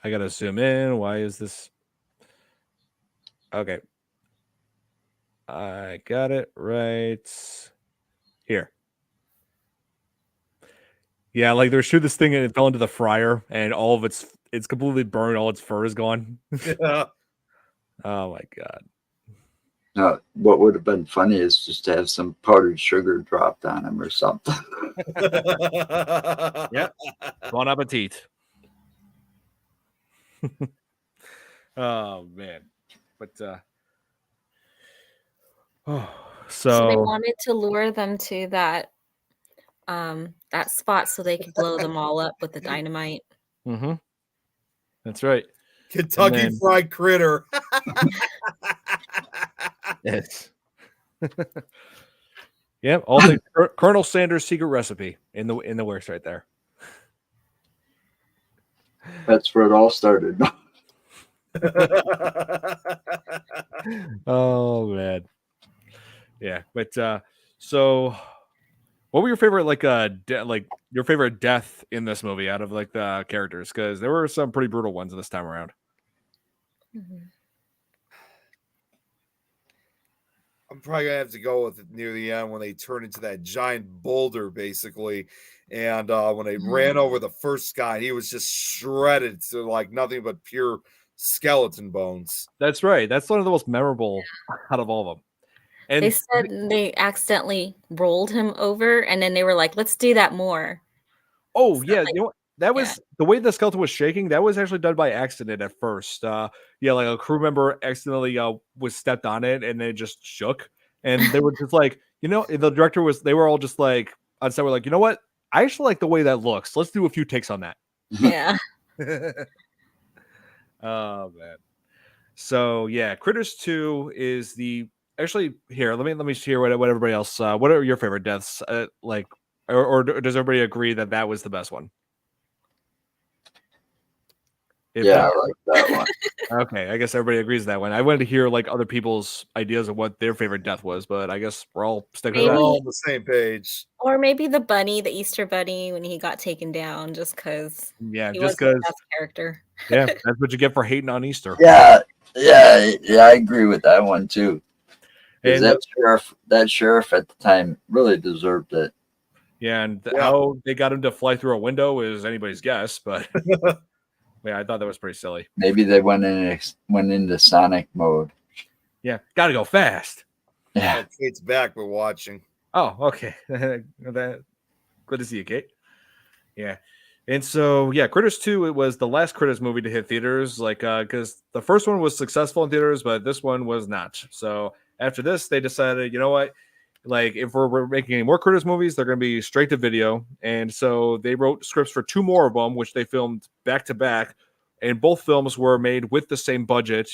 I gotta zoom in. Why is this? Okay. I got it right here. Yeah, like they're shooting this thing and it fell into the fryer and all of it's completely burned, all its fur is gone.
Yeah.
Oh my god.
What would have been funny is just to have some powdered sugar dropped on them or something.
Yeah. Bon appetit. Oh man. But
So they wanted to lure them to that spot so they could blow them all up with the dynamite.
mm-hmm. That's right.
Kentucky
then-
Fried Critter.
Yes. Yep. All things Colonel Sanders' secret recipe in the works right there.
That's where it all started.
Oh man. Yeah, but so what were your favorite your favorite death in this movie out of like the characters? Because there were some pretty brutal ones this time around.
Mhm.
I'm probably gonna have to go with it near the end when they turn into that giant boulder, basically. And when they ran over the first guy, he was just shredded to like nothing but pure skeleton bones.
That's right. That's one of the most memorable out of all of them. And
They said they accidentally rolled him over and then they were like, let's do that more.
oh
So,
yeah,
like,
you know what? That was the way the skeleton was shaking. That was actually done by accident at first. Yeah, like a crew member accidentally was stepped on it and it just shook. And they were just like, You know, the director was. They were all just like on set. We're like, you know what? I actually like the way that looks. Let's do a few takes on that.
Yeah.
Oh man. So yeah, Critters 2 is the actually here. Let me hear what everybody else. What are your favorite deaths? Like, or does everybody agree that that was the best one? If
Yeah,
not,
I like that one.
okay, I guess everybody agrees that one. I wanted to hear like other people's ideas of what their favorite death was, but I guess we're all sticking with
We're
that.
all on the same page.
Or maybe the bunny, the Easter bunny, when he got taken down, just because
Yeah,
he
just
was the
because.
best character.
Yeah, that's what you get for hating on Easter.
Yeah, I agree with that one too. Because
And
that sheriff at the time really deserved it.
yeah, and
Yeah.
how they got him to fly through a window is anybody's guess, but yeah, I thought that was pretty silly.
Maybe they went into Sonic mode.
Yeah, gotta go fast.
Yeah,
Oh, Kate's back. We're watching.
Oh, okay. Good to see you, Kate. Yeah. And so, yeah, Critters 2, it was the last Critters movie to hit theaters, like, because the first one was successful in theaters, but this one was not. So after this, they decided, you know what? Like, if we're making any more Critters movies, they're going to be straight to video. And so they wrote scripts for 2 more of them, which they filmed back to back. And both films were made with the same budget,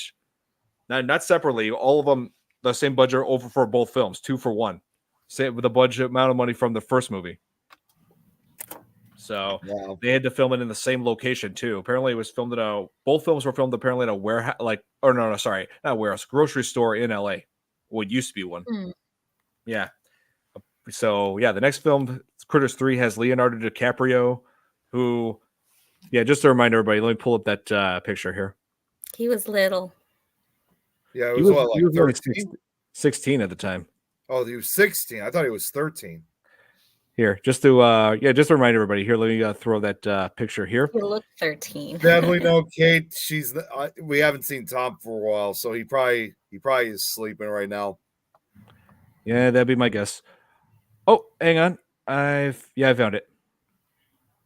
not separately. All of them, the same budget over for both films, 2 for 1. Same with the budget amount of money from the first movie. So
Wow.
they had to film it in the same location too. Apparently, it was filmed at both films were filmed apparently at a warehouse, sorry, not warehouse, grocery store in LA. What used to be one.
Mm.
Yeah. So yeah, the next film, Critters 3, has Leonardo DiCaprio, who, yeah, just to remind everybody, let me pull up that picture here.
He was little.
Yeah, it
He
was,
was,
what,
he
like
was only
13?
16 at the time.
Oh, he was 16. I thought he was 13.
Here, just to remind everybody. Here, let me throw that picture here.
He looked 13.
Definitely no Kate. We haven't seen Tom for a while, so he probably is sleeping right now.
Yeah, that'd be my guess. Oh, hang on. I found it.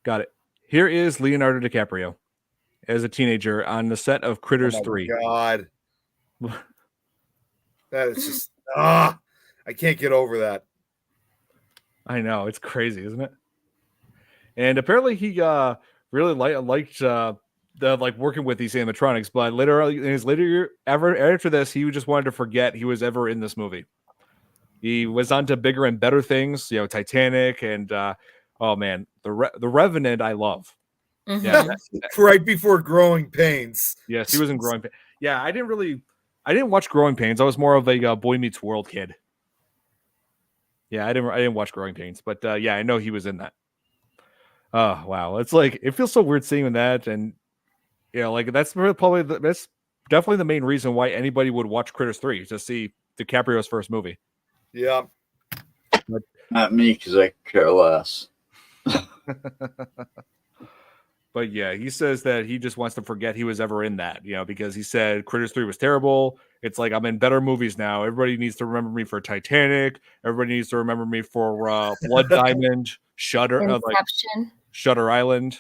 Got it. Here is Leonardo DiCaprio as a teenager on the set of Critters
Oh my
3.
God. That is just I can't get over that.
I know, it's crazy, isn't it? And apparently he really liked working with these animatronics, but later in his later year, after this, he just wanted to forget he was ever in this movie. He was on to bigger and better things, Titanic and oh man, the Revenant I love.
Mhm.
Yeah,
Right before Growing Pains.
yes, he was in Growing Pains. Yeah, I didn't watch Growing Pains. I was more of a Boy Meets World kid. Yeah, I didn't watch Growing Pains, but yeah, I know he was in that. Oh wow, it's like it feels so weird seeing that, and like that's definitely the main reason why anybody would watch Critters 3 to see DiCaprio's first movie.
Yeah.
not me because I care less.
But yeah, he says that he just wants to forget he was ever in that, because he said Critters 3 was terrible. It's like I'm in better movies now. Everybody needs to remember me for Titanic. Everybody needs to remember me for Blood Diamond, Shutter Island.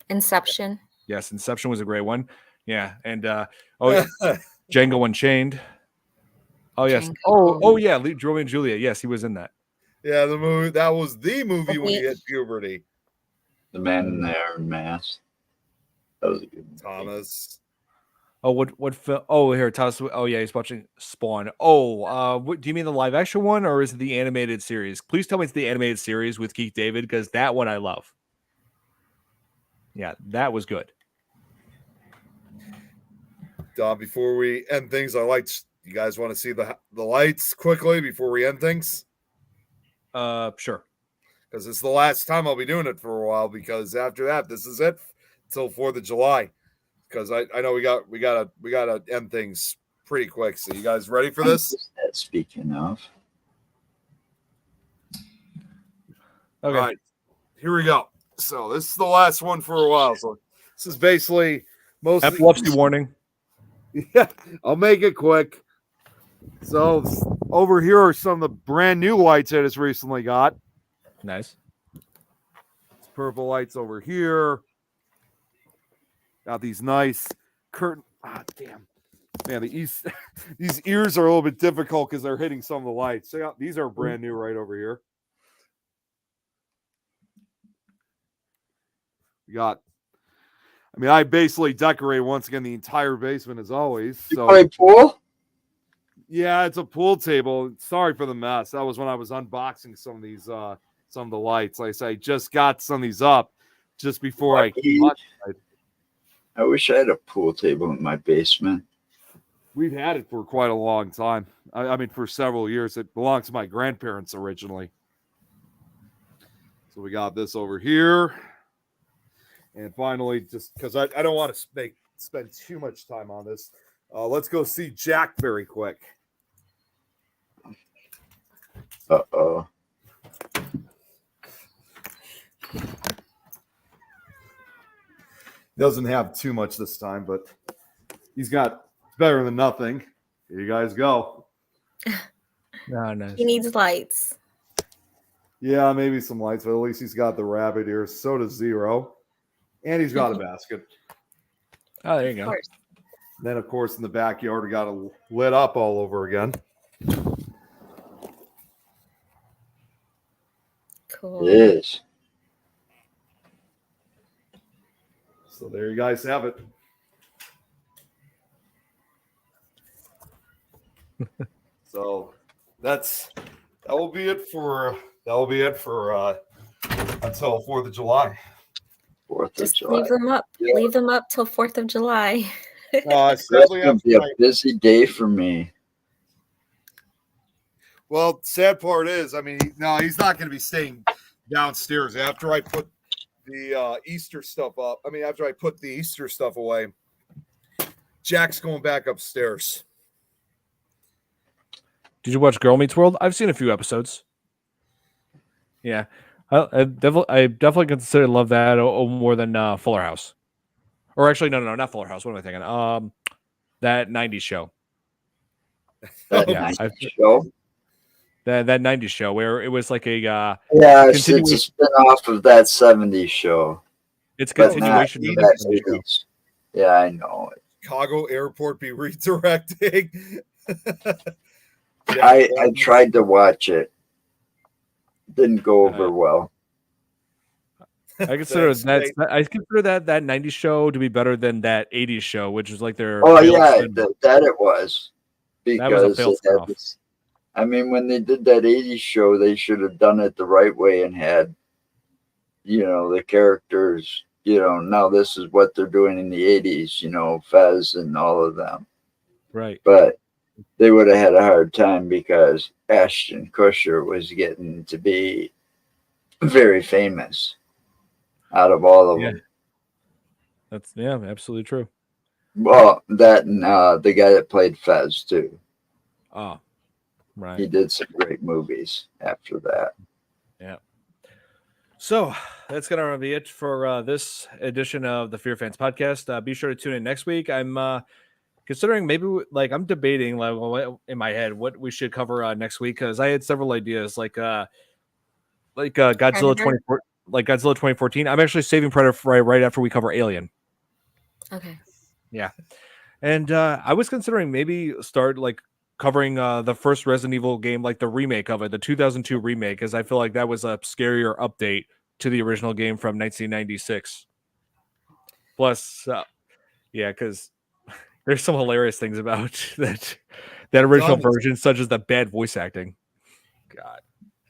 Inception.
Yes, Inception was a great one. Yeah, and Django Unchained. Oh yes.
Django.
Oh yeah, Romeo and Juliet. Yes, he was in that.
Yeah, the movie that was the movie when he hit puberty.
The Man in the Iron Mask. That was a good movie.
Thomas.
Oh, what film? Oh, here, Thomas. Oh yeah, he's watching Spawn. Oh, do you mean the live action one or is it the animated series? Please tell me it's the animated series with Keith David because that one I love. Yeah, that was good.
Before we end things, you guys want to see the lights quickly before we end things?
Sure.
Because it's the last time I'll be doing it for a while. Because after that, this is it until 4th of July. Because I know we gotta end things pretty quick. So you guys ready for this?
Speaking of,
Okay.
All right, here we go. So this is the last one for a while. So this is basically most
Epilepsy warning.
Yeah, I'll make it quick. So over here are some of the brand new lights that it's recently got.
Nice.
It's purple lights over here. Got these nice curtain. Ah, damn. Man, these ears are a little bit difficult because they're hitting some of the lights. Check out, these are brand new right over here. We got. I mean, I basically decorate once again the entire basement as always.
You
So
play pool?
yeah, it's a pool table. Sorry for the mess. That was when I was unboxing some of these some of the lights. Like I said, I just got some of these up just before I came outside.
I wish I had a pool table in my basement.
We've had it for quite a long time. I mean, for several years. It belonged to my grandparents originally. So we got this over here. And finally, just because I don't want to spend too much time on this, let's go see Jack very quick.
Uh-oh.
Doesn't have too much this time, but he's got better than nothing. Here you guys go.
Oh, nice.
He needs lights.
Yeah, maybe some lights, but at least he's got the rabbit ears. So does Zero. And he's got a basket.
Oh, there you go.
Then, of course, in the backyard, we got it lit up all over again.
Cool.
It is.
So there you guys have it. So that will be it for until 4th of July.
4th of
Just
July.
leave them up.
Yeah.
Leave them up till 4th of July.
That's going to be a busy day for me.
Well, sad part is, I mean, no, he's not going to be staying downstairs after I put the Easter stuff up. I mean, after I put the Easter stuff away, Jack's going back upstairs.
Did you watch Girl Meets World? I've seen a few episodes. Yeah, I definitely consider love that more than Fuller House. Or actually, no, not Fuller House. What am I thinking? That '90s show.
That
Yeah,
90s show?
That '90s show where it was like a
Yeah, it's a spin-off of that '70s show.
It's a
but
continuation
not
of
that
that show.
80s. Yeah, I know.
Chicago Airport be redirecting.
I tried to watch it. Didn't go over well.
I consider that '90s show to be better than that '80s show, which was like their.
Oh
failed
yeah,
spin-off.
that it was.
That was a
Because
failed
it had
spin-off.
this, I mean, when they did that '80s show, they should have done it the right way and had, the characters. Now this is what they're doing in the '80s. Fez and all of them.
Right.
But they would have had a hard time because Ashton Kutcher was getting to be very famous out of all of them.
That's absolutely true.
Well, that and the guy that played Fez too.
Oh, right.
He did some great movies after that.
Yeah. So that's gonna be it for this edition of the FearFans podcast. Be sure to tune in next week. I'm considering maybe I'm debating in my head what we should cover next week because I had several ideas like Godzilla
Predator?
24, like Godzilla 2014. I'm actually saving Predator right after we cover Alien.
Okay.
Yeah, and I was considering maybe start covering the first Resident Evil game, like the remake of it, the 2002 remake, because I feel like that was a scarier update to the original game from 1996. Plus, because there's some hilarious things about that original version, such as the bad voice acting. God.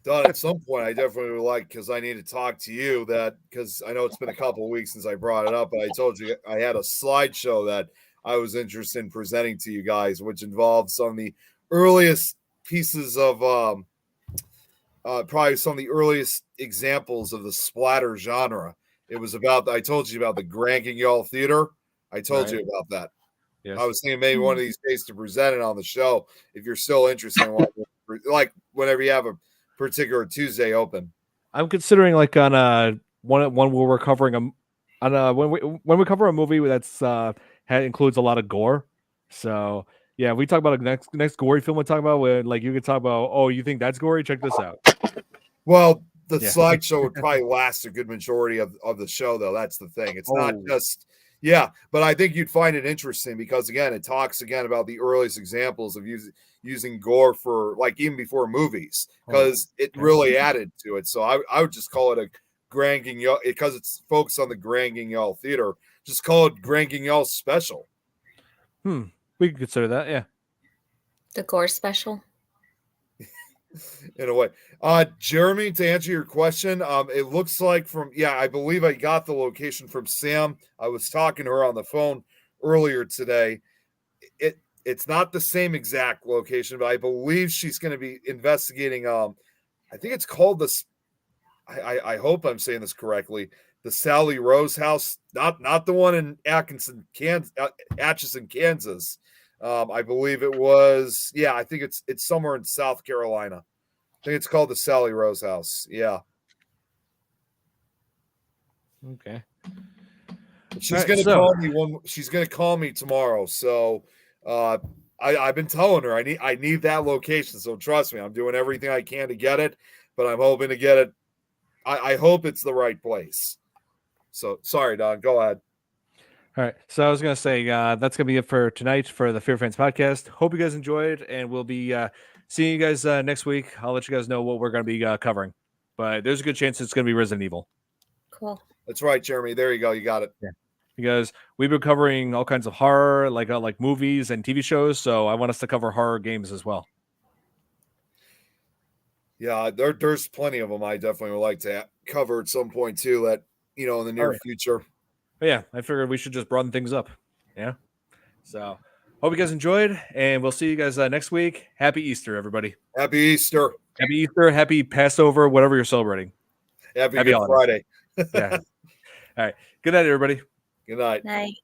Don, at some point, I definitely would like, because I need to talk to you because I know it's been a couple of weeks since I brought it up, but I told you I had a slideshow that I was interested in presenting to you guys, which involved some of the earliest pieces of probably some of the earliest examples of the splatter genre. It was I told you about the Granking Y'all Theater. I told you about that.
Yes.
I was thinking maybe one of these days to present it on the show if you're still interested in whenever you have a particular Tuesday open.
I'm considering on one where we're covering when we cover a movie that's includes a lot of gore. So yeah, we talk about a next gory film we talk about when you could talk about, oh, you think that's gory? Check this out.
Well, the slideshow would probably last a good majority of the show, though. That's the thing. It's not just Yeah, but I think you'd find it interesting because again, it talks again about the earliest examples of using gore for like even before movies because it really added to it. So I would just call it a Grand Guignol because it's focused on the Grand Guignol Theater. Just call it Grand Guignol Special.
We could consider that, yeah.
The gore special.
In a way. Jeremy, to answer your question, it looks like I believe I got the location from Sam. I was talking to her on the phone earlier today. It's not the same exact location, but I believe she's going to be investigating. I think it's called this. I hope I'm saying this correctly. The Sally Rose house, not the one in Atchison, Kansas. I believe it was. Yeah, I think it's somewhere in South Carolina. I think it's called the Sally Rose house. Yeah.
Okay.
She's gonna call me she's gonna call me tomorrow. So I've been telling her I need that location. So trust me, I'm doing everything I can to get it, but I'm hoping to get it. I hope it's the right place. So sorry, Don. Go ahead.
All right. So I was going to say that's going to be it for tonight for the FearFans podcast. Hope you guys enjoyed, and we'll be seeing you guys next week. I'll let you guys know what we're going to be covering. But there's a good chance it's going to be Resident Evil.
Cool.
That's right, Jeremy. There you go. You got it.
Yeah. Because we've been covering all kinds of horror, like movies and TV shows. So I want us to cover horror games as well.
Yeah, there's plenty of them I definitely would like to cover at some point too, that, in the near future.
But yeah, I figured we should just broaden things up. Yeah. So hope you guys enjoyed, and we'll see you guys next week. Happy Easter, everybody.
Happy Easter.
Happy Easter. Happy Passover, whatever you're celebrating.
Happy Good Friday.
Yeah. All right. Good night, everybody.
Good night.
Night.